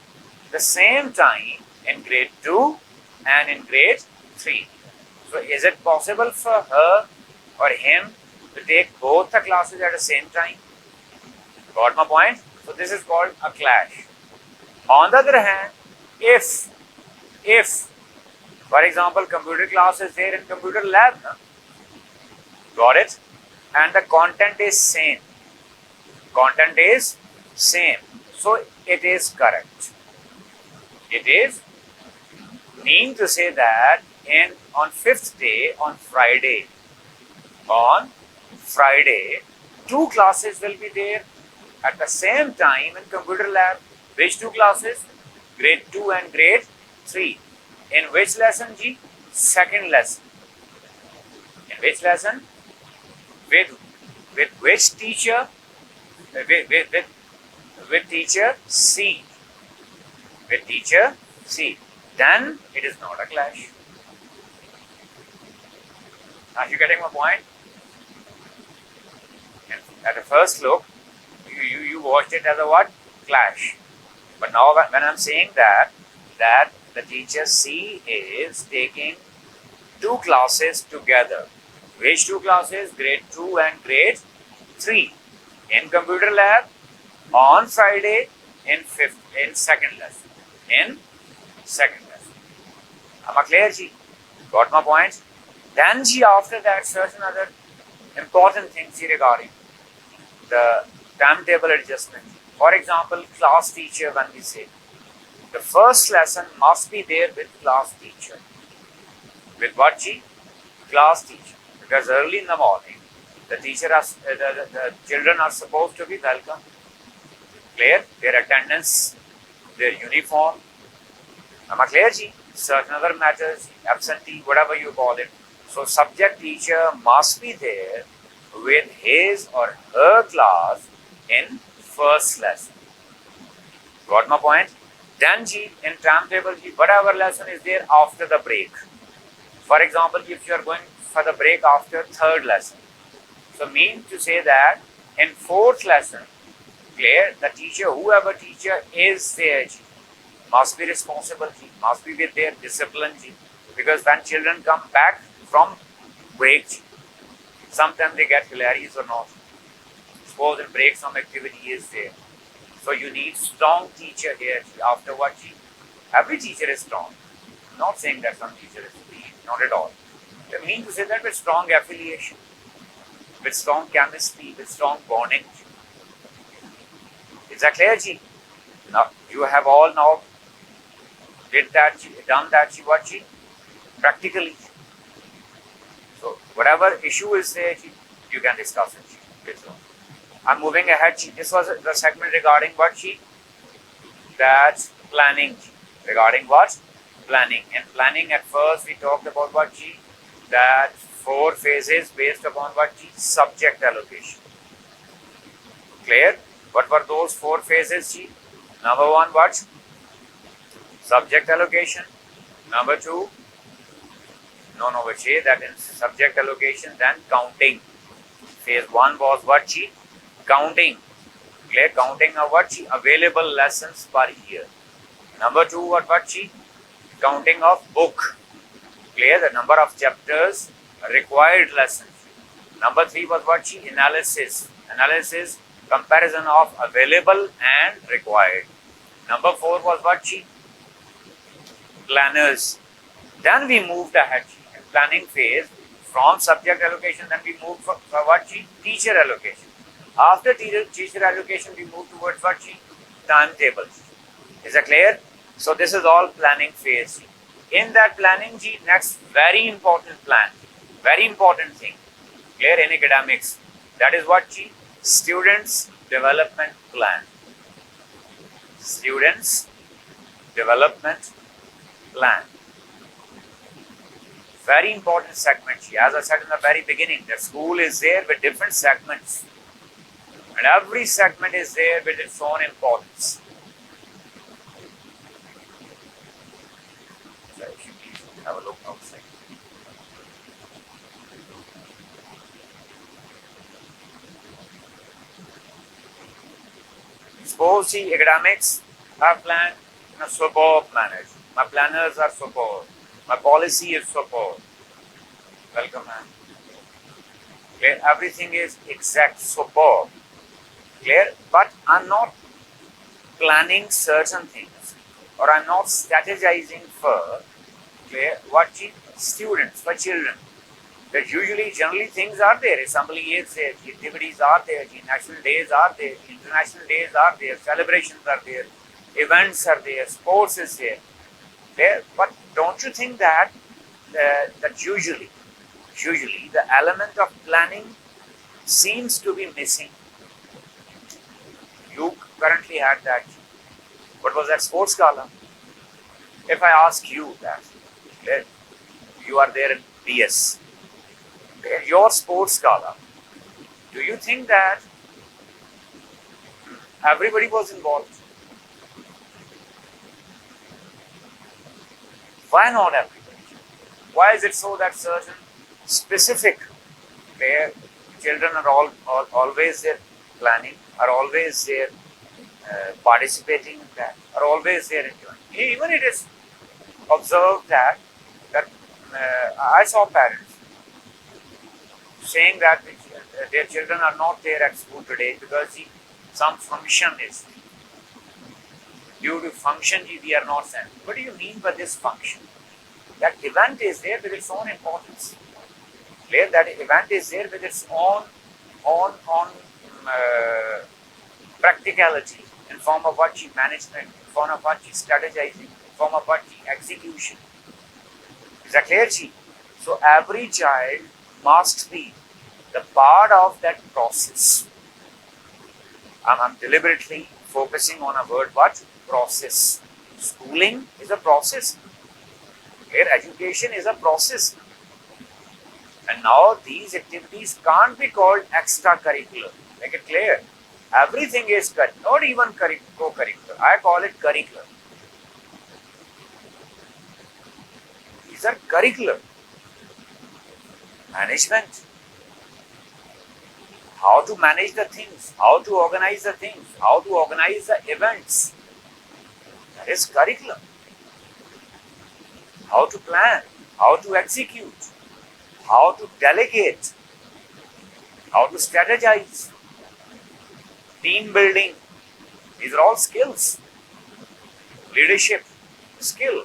the same time in grade 2 and in grade 3. So is it possible for her or him to take both the classes at the same time? Got my point? So this is called a clash. On the other hand, if for example computer class is there in computer lab, no? Got it? And the content is same. Content is same. So it is correct. It is mean to say that on 5th day, on Friday, 2 classes will be there at the same time in computer lab. Which 2 classes? Grade 2 and grade 3. In which lesson, G? Second lesson. In which lesson? With which teacher? With teacher C. With teacher C. Then it is not a clash. Are you getting my point? And at the first look, you watched it as a what? Clash. But now when I'm saying that the teacher C is taking 2 classes together. Which 2 classes? Grade 2 and grade 3. In computer lab, on Friday, in second lesson. In second lesson. Am I clear, G? Got my point? Then, G, after that, certain other important things regarding the timetable adjustment. For example, class teacher, when we say, the first lesson must be there with class teacher. With what, G? Class teacher. Because early in the morning, the children are supposed to be welcome. Clear? Their attendance, their uniform. Am I clear, G? Certain other matters, absentee, whatever you call it. So subject teacher must be there with his or her class in first lesson. Got my point? Then, G, in timetable, G, whatever lesson is there after the break. For example, if you are going for the break after third lesson. So mean to say that in fourth lesson, clear, the teacher, whoever teacher is there, G, must be responsible, G, must be with their discipline, G. Because when children come back from break, G, sometimes they get hilarious or not. Suppose in break some activity is there. So you need strong teacher here, G. After what, G? Every teacher is strong. I'm not saying that some teacher is weak, not at all. I mean to say that with strong affiliation, with strong chemistry, with strong bonding. Is that clear, G? Now, you have all now done that, G, what, G? Practically. So, whatever issue is there, G, you can discuss it, G. I'm moving ahead, G. This was the segment regarding what, G? That's planning, G. Regarding what? Planning. In planning, at first, we talked about what, G? That 4 phases based upon what, G? Subject allocation. Clear? What were those 4 phases, G? Number 1, what? Subject allocation. Number 2, which is that in subject allocation, then counting. Phase 1 was what, G? Counting. Clear? Counting of what, G? Available lessons per year. Number 2, what, G? Counting of book. Clear? The number of chapters, required lessons. Number 3 was what, G? Analysis. Analysis, comparison of available and required. Number 4 was what, G? Planners. Then we moved ahead, G. In planning phase, from subject allocation, then we moved for what, G? Teacher allocation. After teacher allocation, we moved towards what, G? Timetables. Is that clear? So this is all planning phase. In that planning, G, next very important plan, very important thing, clear, in academics. That is what students development plan. Students development plan. Very important segment. As I said in the very beginning, the school is there with different segments. And every segment is there with its own importance. So if you please have a look outside. Suppose academics have planned in a superb manner. My planners are superb. My policy is superb. Welcome, man. Clear? Everything is exact, superb. Clear? But I'm not planning certain things, or I'm not strategizing for clear what students, for children. That usually, generally things are there. Assembly is there, activities are there, national days are there, international days are there, celebrations are there, events are there, sports is there. Clear? But don't you think that that usually the element of planning seems to be missing? You currently had that. What was that sports gala? If I ask you that, you are there in BS, your sports gala, do you think that everybody was involved? Why not everybody? Why is it so that certain specific where children are always there planning, are always there participating in that, are always there enjoying? Even it is observed that I saw parents saying that their children are not there at school today because some function is. Due to function, we are not sent. What do you mean by this function? That event is there with its own importance. Clear? That event is there with its own practicality in form of what management, in form of what strategizing, in form of what execution. Is that clear, Ji? So every child must be the part of that process. I'm deliberately focusing on a word, what? Process. Schooling is a process. Clear? Education is a process. And now these activities can't be called extracurricular. Make it clear. Everything is not even co-curricular. I call it curricular. These are curricular. Management. How to manage the things, how to organize the things, how to organize the events. That is curriculum. How to plan, how to execute, how to delegate, how to strategize, team building. These are all skills. Leadership, skill.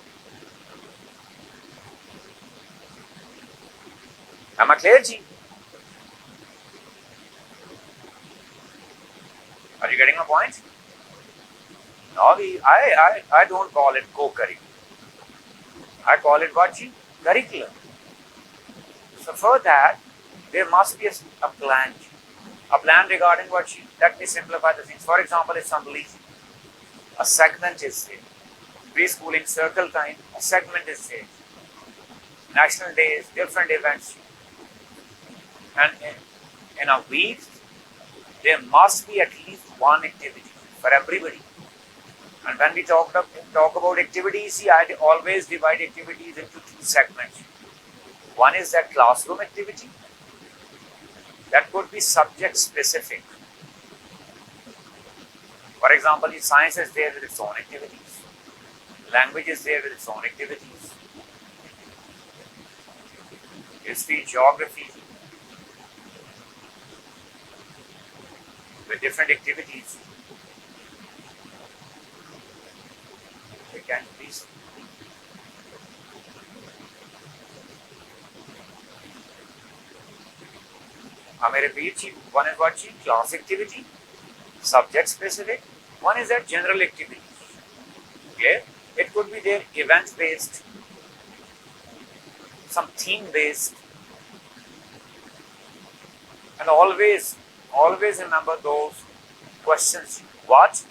Am I clear, Ji? Are you getting my point? Now I don't call it co-curricular. I call it what, Ji? Curriculum. So for that, there must be a plan. A plan regarding what, Ji? Let me simplify the things. For example, assembly. A segment is there. Preschooling circle time, a segment is there. National days, different events. And in a week, there must be at least one activity for everybody. And when we talk about activities, see, I always divide activities into two segments. One is that classroom activity. That could be subject specific. For example, science is there with its own activities. Language is there with its own activities. History, geography, with different activities. We can please. I may repeat, one is what? Class activity, subject specific. One is that general activity. Okay? It could be there event based, some theme based, and always always remember those questions: what,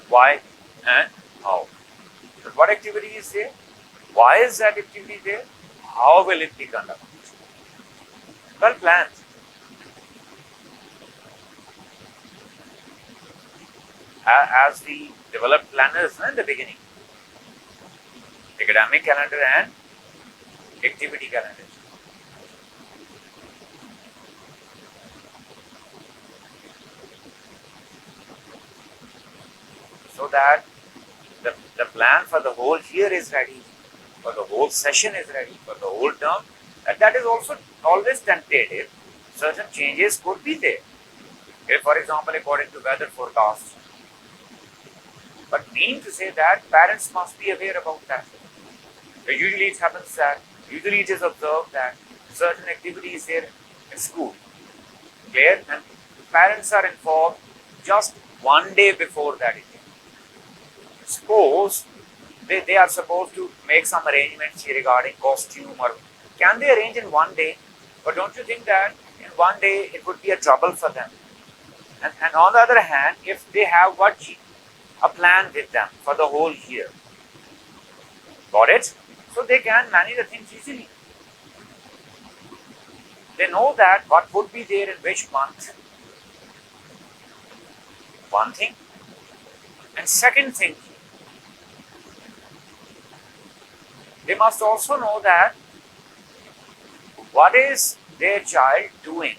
why, and how. But what activity is there? Why is that activity there? How will it be conducted? Well planned. As we developed planners in the beginning, academic calendar and activity calendar. So that the plan for the whole year is ready, for the whole session is ready, for the whole term. And that is also always tentative. Certain changes could be there. Okay, for example, according to weather forecast. But mean to say that parents must be aware about that. Usually it happens that, usually it is observed that certain activity is there in school. Clear? And parents are informed just one day before that event. Suppose they are supposed to make some arrangements regarding costume, or can they arrange in one day? But don't you think that in one day it would be a trouble for them? And on the other hand, if they have a plan with them for the whole year, got it? So they can manage the things easily. They know that what would be there in which month. One thing. And second thing, they must also know that what is their child doing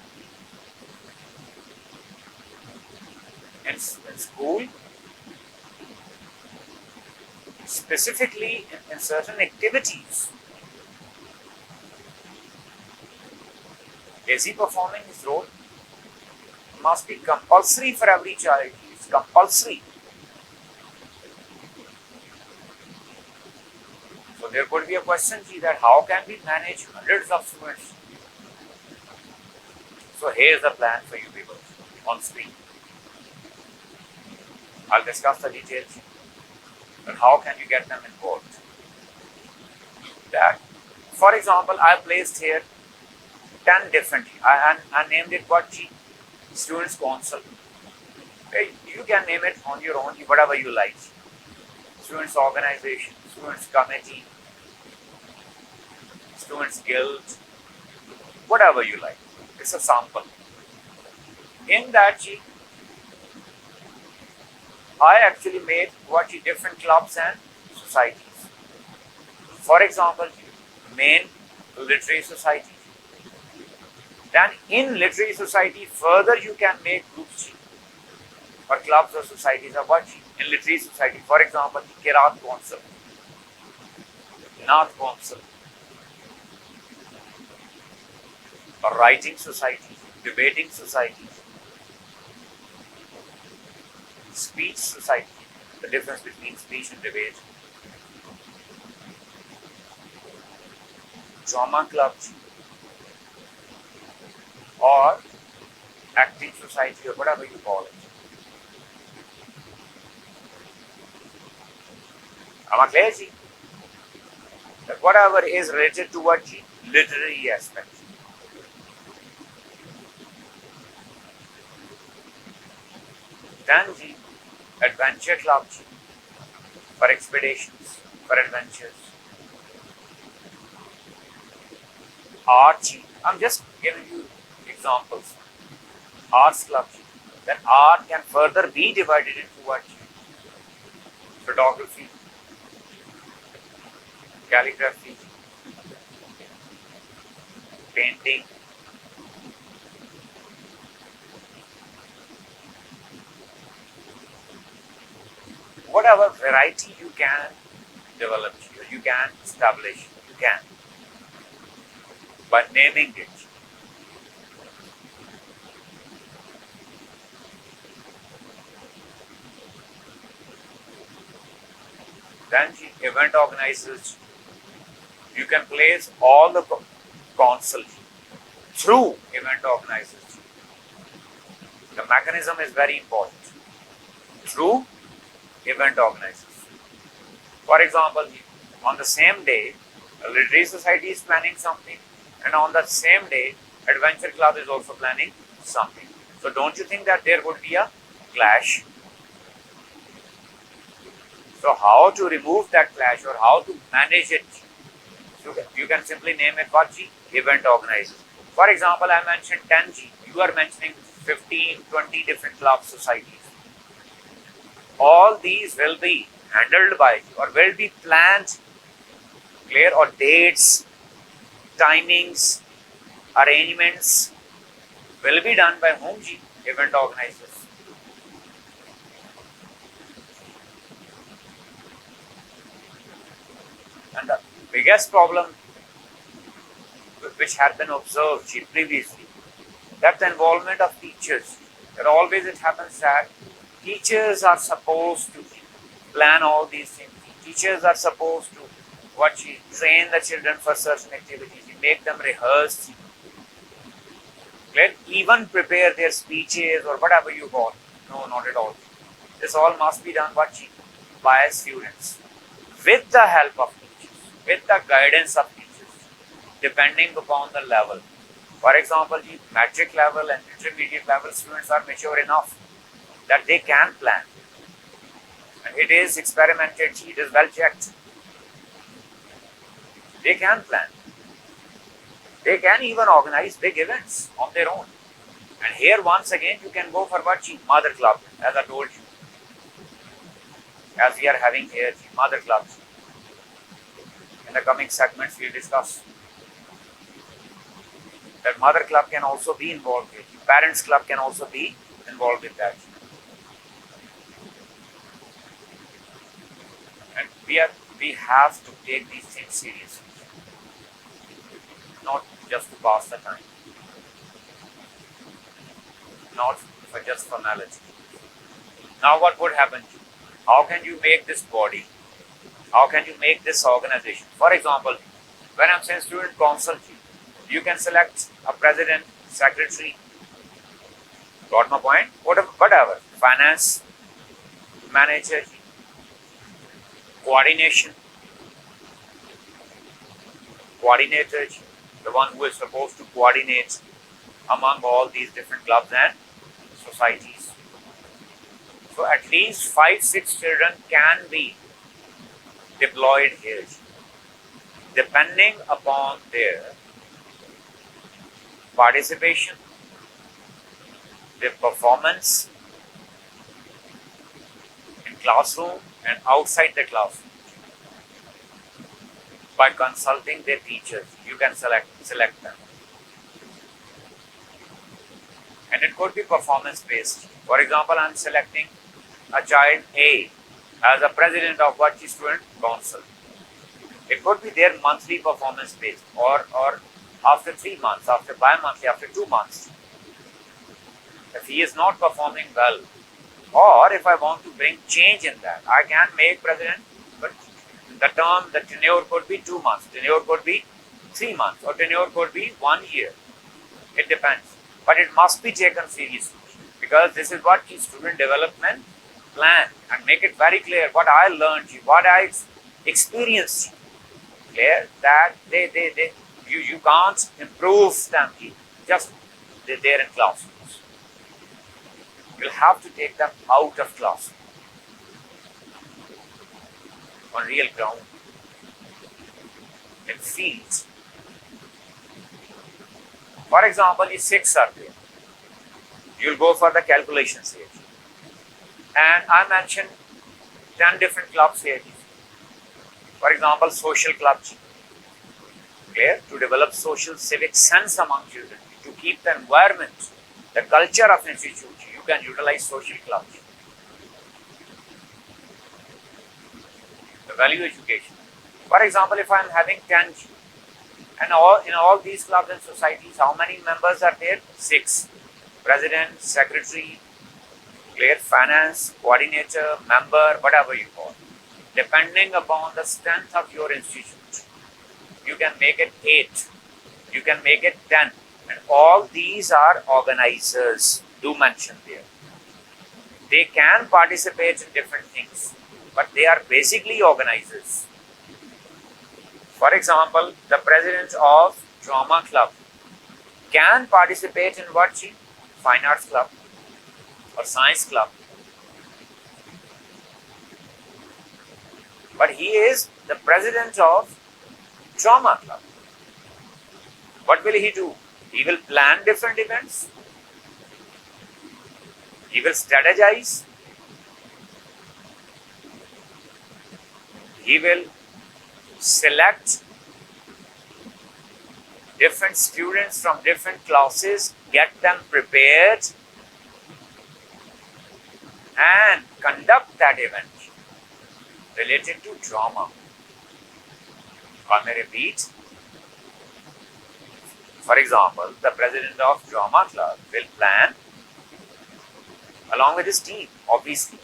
in school, specifically in certain activities. Is he performing his role? It must be compulsory for every child. It's compulsory. So there could be a question that how can we manage hundreds of students? So here's the plan for you people on screen. I'll discuss the details. But how can you get them involved? That, for example, I placed here 10 different. I named it Students Council. Okay, you can name it on your own, whatever you like. Students Organization, Students Committee, Students Guild, whatever you like. It's a sample. In that I actually made different clubs and societies. For example, main literary society. Then in literary society, further you can make groups or clubs or societies of in literary society. For example, the Kirat Council, Nath Council, a writing society, debating society, speech society, the difference between speech and debate, drama club, or acting society, or whatever you call it. Am I clear? That whatever is related to literary aspect. Then adventure club for expeditions, for adventures. Art, I'm just giving you examples. Arts club. Then art can further be divided into photography, calligraphy, painting, whatever variety you can develop, you can establish, you can, by naming it. Then event organizers, you can place all the council through event organizers. The mechanism is very important. Through event organizers. For example, on the same day, a literary society is planning something, and on the same day, adventure club is also planning something. So don't you think that there would be a clash? So how to remove that clash or how to manage it? You can simply name it what G? Event organizer. For example, I mentioned 10G. You are mentioning 15, 20 different club societies. All these will be handled by or will be planned, clear, or dates, timings, arrangements will be done by whom? G? Event organizers. And the biggest problem which had been observed previously, that the involvement of teachers. That always it happens that teachers are supposed to plan all these things. Teachers are supposed to train the children for certain activities, make them rehearse, even prepare their speeches or whatever you call. No, not at all. This all must be done by students with the help of teachers, with the guidance of teachers, depending upon the level. For example, the matric level and intermediate level students are mature enough that they can plan. And it is experimented, it is well checked. They can plan. They can even organize big events on their own. And here once again you can go for mother club, as I told you. As we are having here, mother clubs. In the coming segments we'll discuss. That mother club can also be involved with. Parents club can also be involved with that. And we have to take these things seriously. Not just to pass the time. Not for just formality. Now what would happen? How can you make this body? How can you make this organization? For example, when I'm saying student council, you can select a president, secretary. Got my point? Whatever. Finance, manager, coordinator, the one who is supposed to coordinate among all these different clubs and societies. So at least 5-6 children can be deployed here, depending upon their participation, their performance in classroom and outside the classroom. By consulting their teachers, you can select them. And it could be performance based. For example, I am selecting a child A as a president of student council. It could be their monthly performance based or after 3 months, after bi-monthly, after 2 months. If he is not performing well, or if I want to bring change in that, I can make president, but the tenure could be 2 months, tenure could be 3 months, or tenure could be 1 year. It depends. But it must be taken seriously, because this is student development plan, and make it very clear what I learned, what I experienced. Clear that you can't improve them just they're there in classrooms. You'll have to take them out of class on real ground, in fields. For example, the 6 are there. You'll go for the calculations here. And I mentioned 10 different clubs here. For example, social clubs. Clear? To develop social civic sense among children, to keep the environment, the culture of institute, you can utilize social clubs. The value education. For example, if I am having 10, and in all these clubs and societies, how many members are there? 6. President, secretary, clear, finance, coordinator, member, whatever you call. Depending upon the strength of your institute, you can make it 8, you can make it 10. And all these are organizers, do mention there. They can participate in different things, but they are basically organizers. For example, the president of drama club can participate in Fine Arts club. or science club. But he is the president of drama club. What will he do? He will plan different events. He will strategize. He will select different students from different classes, get them prepared, and conduct that event related to drama. I may repeat. For example, the president of drama club will plan along with his team, obviously,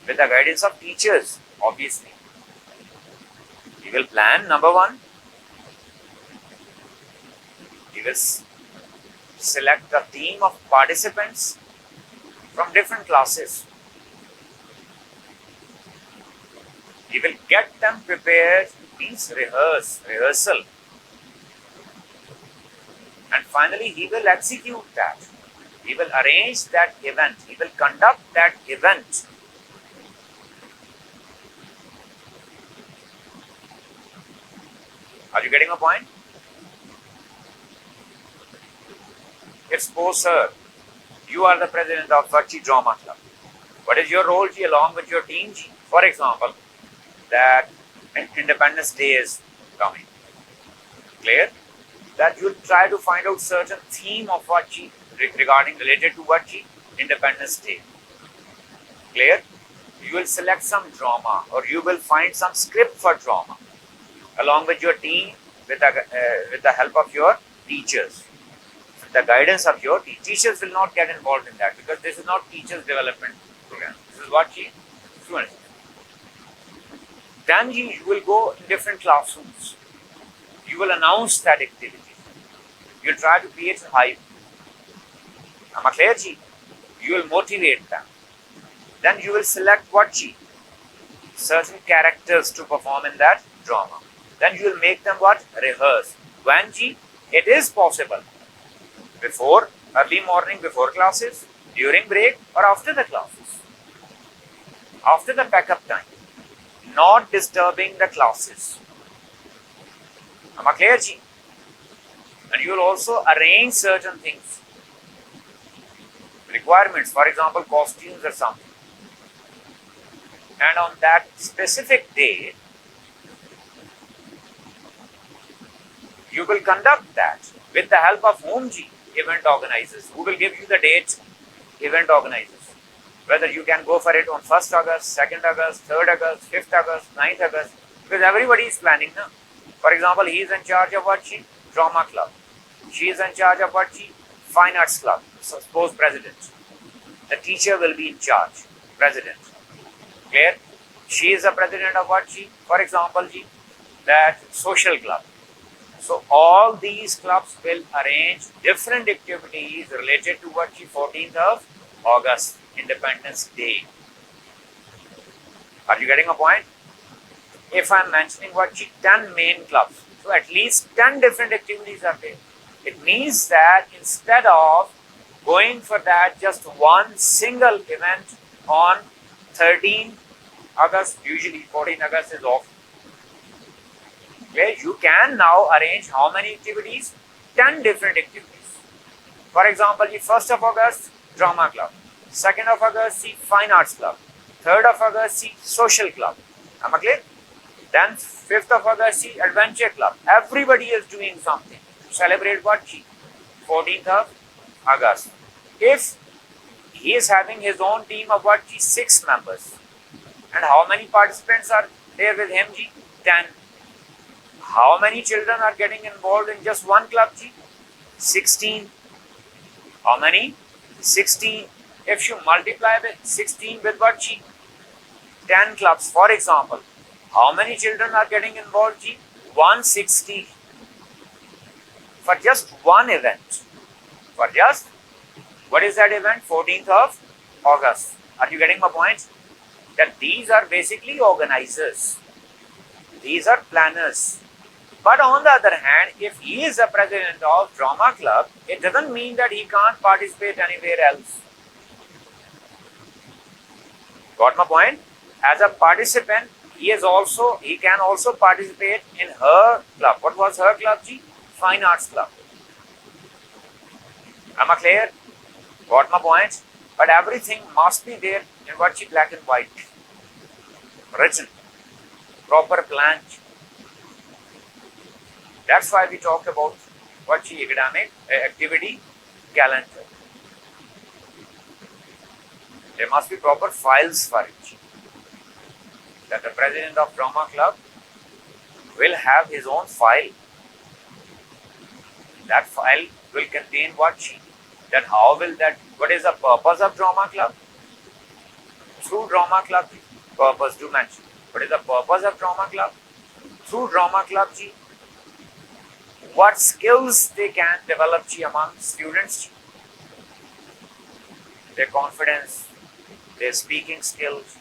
with the guidance of teachers, obviously. He will plan, number one, he will select a team of participants from different classes. He will get them prepared, means rehearsal. And finally, he will execute that. He will arrange that event. He will conduct that event. Are you getting a point? If suppose, sir, you are the president of Vachi Drama Club. What is your role, G, along with your team, G? For example, that Independence Day is coming. Clear? That you will try to find out certain theme of Vachi regarding related to Vachi Independence Day. Clear? You will select some drama or you will find some script for drama along with your team with the help of your teachers. The guidance of your teachers will not get involved in that because this is not teachers development program. This is what students. Then you will go in different classrooms. You will announce that activity. You will try to create a hype. Am I clear, Ji? You will motivate them. Then you will select what, Ji? Certain characters to perform in that drama. Then you will make them what? Rehearse. When, Ji? It is possible. Before, early morning before classes, during break or after the classes. After the backup time. Not disturbing the classes. Am I clear, Ji? And you will also arrange certain things. Requirements, for example, costumes or something. And on that specific day, you will conduct that with the help of whom, Ji? Event organizers. Who will give you the date? Event organizers. Whether you can go for it on 1st August, 2nd August, 3rd August, 5th August, 9th August. Because everybody is planning now. For example, he is in charge of what, Ji? Drama club. She is in charge of what, Ji? Fine arts club. So suppose president. The teacher will be in charge. President. Clear? She is the president of what, Ji? For example, Ji? That social club. So all these clubs will arrange different activities related to what, Ji? 14th of August, Independence Day. Are you getting a point? If I am mentioning what, Ji? 10 main clubs. So at least 10 different activities are there. It means that instead of going for that just one single event on 13 August, usually 14 August is off. Okay, you can now arrange how many activities? 10 different activities. For example, the 1st of August, drama club. 2nd of August, the fine arts club. 3rd of August, the social club. Am I clear? Then 5th of August, the adventure club. Everybody is doing something. Celebrate what, Ji? 14th of August. If he is having his own team of what, Ji? 6 members. And how many participants are there with him, Ji? 10. How many children are getting involved in just one club, Ji? 16. How many? 16. If you multiply with 16 with what, Ji? 10 clubs, for example. How many children are getting involved, Ji? 160. For just one event. For just, what is that event? 14th of August. Are you getting my point? That these are basically organizers. These are planners. But on the other hand, if he is the president of drama club, it doesn't mean that he can't participate anywhere else. Got my point? As a participant, he can also participate in her club. What was her club, Ji? Fine Arts Club. Am I clear? Got my point? But everything must be there in what she black and white. Written. Proper plan. That's why we talk about what she academic activity calendar. There must be proper files for it. That the president of drama club will have his own file. That file will contain what she. Then how will that, what is the purpose of drama club? Through drama club, purpose do mention. What is the purpose of drama club? Through drama club, Ji, what skills they can develop, Ji, among students? Their confidence, their speaking skills,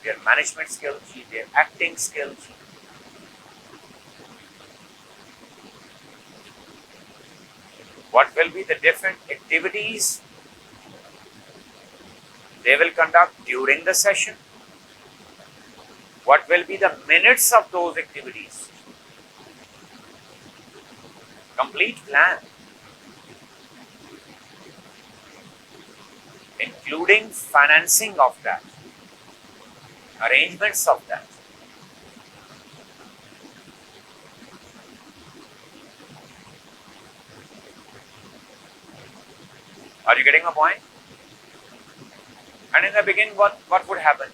their management skills, their acting skills. What will be the different activities they will conduct during the session? What will be the minutes of those activities? Complete plan, including financing of that, arrangements of that. Are you getting my point? And in the beginning, what would happen?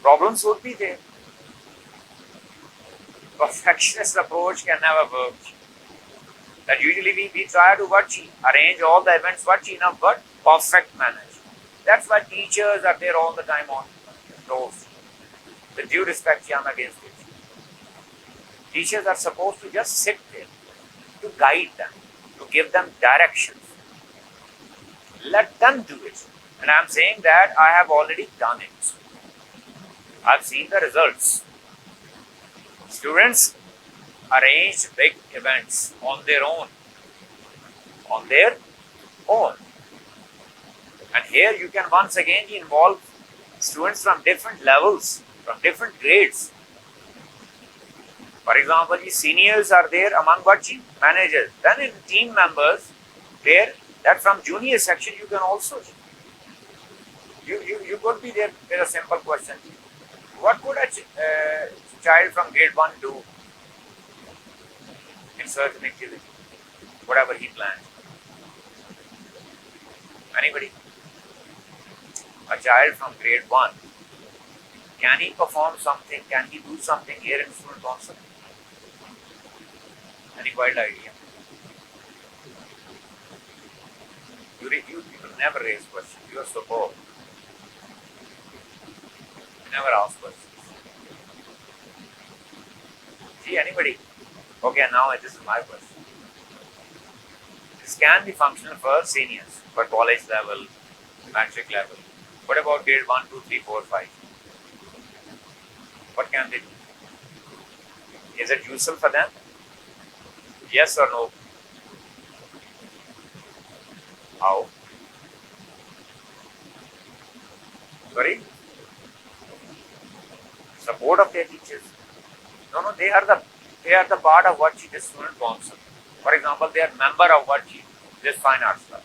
Problems would be there. Perfectionist approach can never work. That usually we try to arrange all the events in a perfect manner. That's why teachers are there all the time on those. With due respect, I'm against it. Teachers are supposed to just sit there, to guide them, to give them directions. Let them do it. And I'm saying that I have already done it. I've seen the results. Students arranged big events on their own. And here you can once again involve students from different levels, from different grades. For example, the seniors are there among managers. Then in team members, that from junior section you can also. You could be there with a simple question. What could a child from grade 1 do in certain activity? Whatever he plans. Anybody? A child from grade 1, can he perform something? Can he do something here in student council? Any wild idea? You never raise questions. You are so bored. You never ask questions. See, anybody? Okay, now this is my question. This can be functional for seniors, for college level, matric level. What about grade 1, 2, 3, 4, 5? What can they do? Is it useful for them? Yes or no? How? Sorry? Support of their teachers. No, they are the part of the student council. For example, they are member of this fine arts club.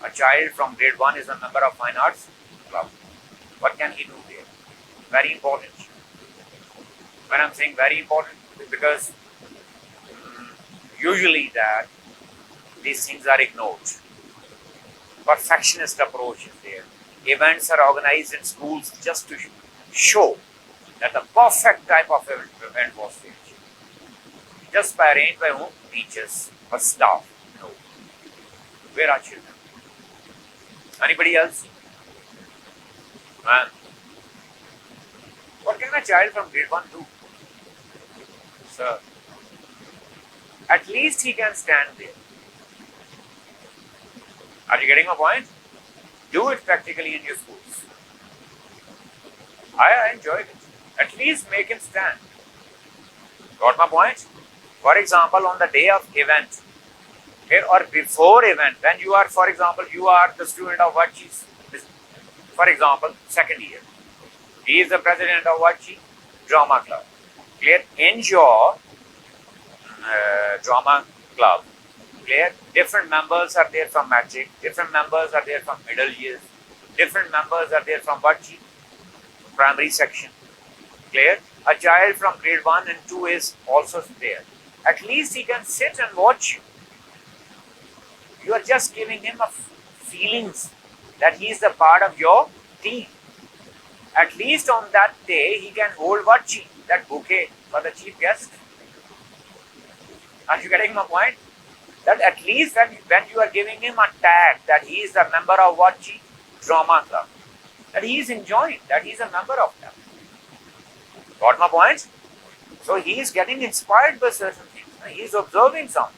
A child from grade 1 is a member of fine arts club. What can he do there? Very important. When I'm saying very important, because usually that these things are ignored. Perfectionist approach is there. Events are organized in schools just to show that the perfect type of event was there. Just by arranged by whom? Teachers or staff. No. Where are children? Anybody else? Man. What can a child from grade 1 do? Sir. At least he can stand there. Are you getting my point? Do it practically in your schools. I enjoyed it. At least make him stand. Got my point? For example, on the day of event, or before event, when you are, for example, you are the student of For example, second year. He is the president of what? Drama club. Clear? In your drama club, clear? Different members are there from matric, different members are there from middle years, different members are there from what? Primary section. Clear? A child from grade 1 and 2 is also there. At least he can sit and watch you. You are just giving him a feelings that he is the part of your team. At least on that day, he can hold what? That bouquet for the chief guest. Are you getting my point? That at least when you are giving him a tag that he is a member of what? Drama club. That he is enjoying, that he is a member of that. Got my point? So he is getting inspired by certain things. He is observing something.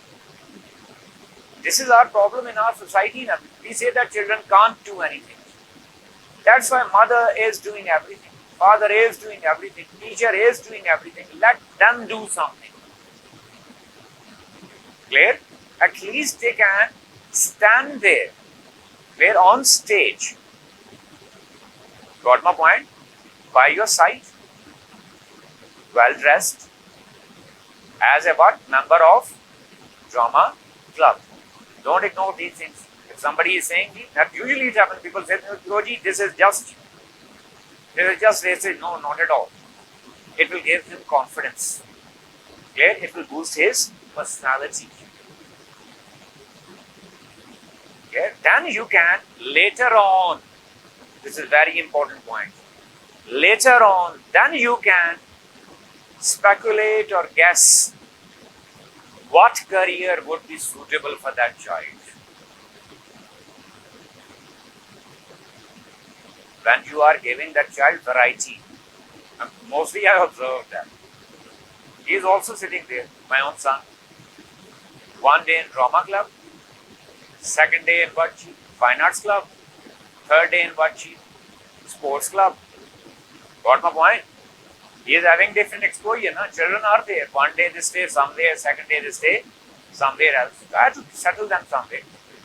This is our problem in our society now. We say that children can't do anything. That's why mother is doing everything. Father is doing everything. Teacher is doing everything. Let them do something. Clear? At least they can stand there. Clear? On stage. Got my point? By your side. Well dressed. As a what? Member of drama club. Don't ignore these things. If somebody is saying that, usually it happens, people say, Guruji, this is just racist. No, not at all. It will give him confidence. Clear? It will boost his personality. Clear? Then you can later on, this is very important point. Later on, then you can speculate or guess what career would be suitable for that child. When you are giving that child variety, mostly I observed that. He is also sitting there, my own son. One day in drama club, second day in what? Fine arts club, third day in what? Sports club. Got my point? He is having different exposure. No? Children are there. One day this day, somewhere, second day this day, somewhere else. So I have to settle them somewhere.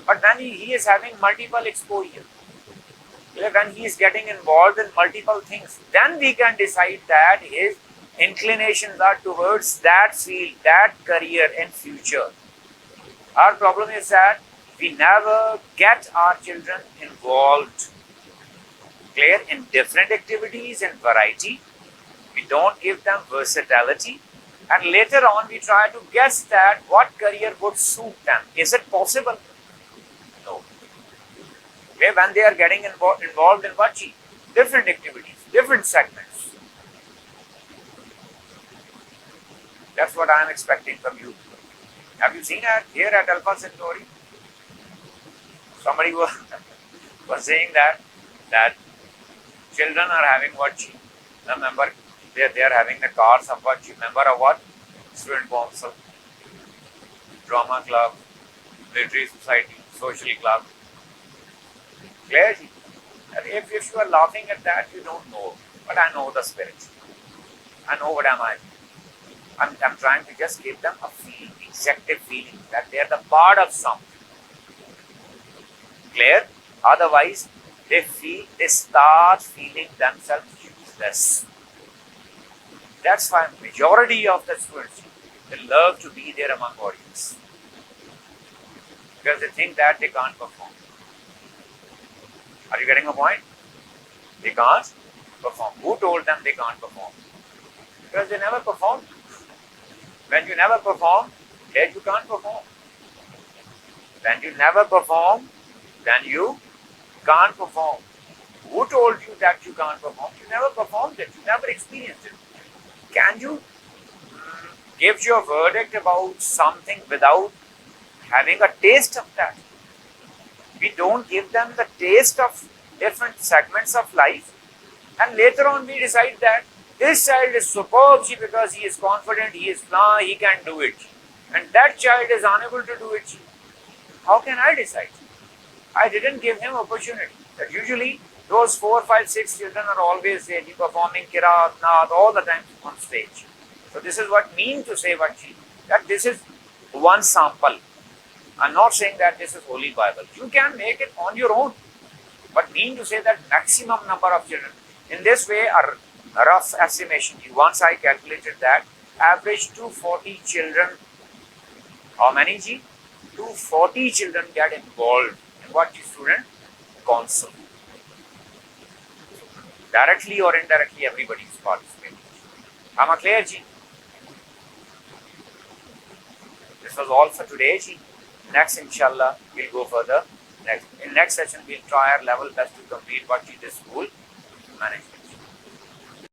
But when he is having multiple exposure, when he is getting involved in multiple things, then we can decide that his inclinations are towards that field, that career in future. Our problem is that we never get our children involved, clear, in different activities and variety. We don't give them versatility, and later on we try to guess that what career would suit them. Is it possible? No. Okay, when they are getting involved in what? Different activities, different segments. That's what I am expecting from you. Have you seen that here at Alpha Centauri? Somebody was saying that children are having what? Remember, they are having the cars of what? Member of what? Student council, drama club, literary society, social club. Clearly. And if you are laughing at that, you don't know. But I know the spirit. I know what am I. I'm trying to just give them a feeling, objective feeling that they are the part of something. Clear? Otherwise, they start feeling themselves useless. That's why majority of the students, they love to be there among audience. Because they think that they can't perform. Are you getting a point? They can't perform. Who told them they can't perform? Because they never performed. When you never perform, then you can't perform. When you never perform, then you can't perform. Who told you that you can't perform? You never performed it. You never experienced it. Can you give your verdict about something without having a taste of that? We don't give them the taste of different segments of life, and later on we decide that this child is superb because he is confident, he can do it, and that child is unable to do it. How can I decide? I didn't give him opportunity. That usually those 4, 5, 6 children are always there, performing Kirat, Naat all the time on stage. So this is what mean to say that this is one sample. I'm not saying that this is Holy Bible. You can make it on your own. but mean to say that maximum number of children. In this way, a rough estimation, once I calculated that average 240 children, how many G? 240 children get involved in what the student council. Directly or indirectly, everybody is participating. Am I clear, G? This was all for today, Ji. Next, inshallah, we'll go further. In next session, we'll try our level best to complete what Ji this school management.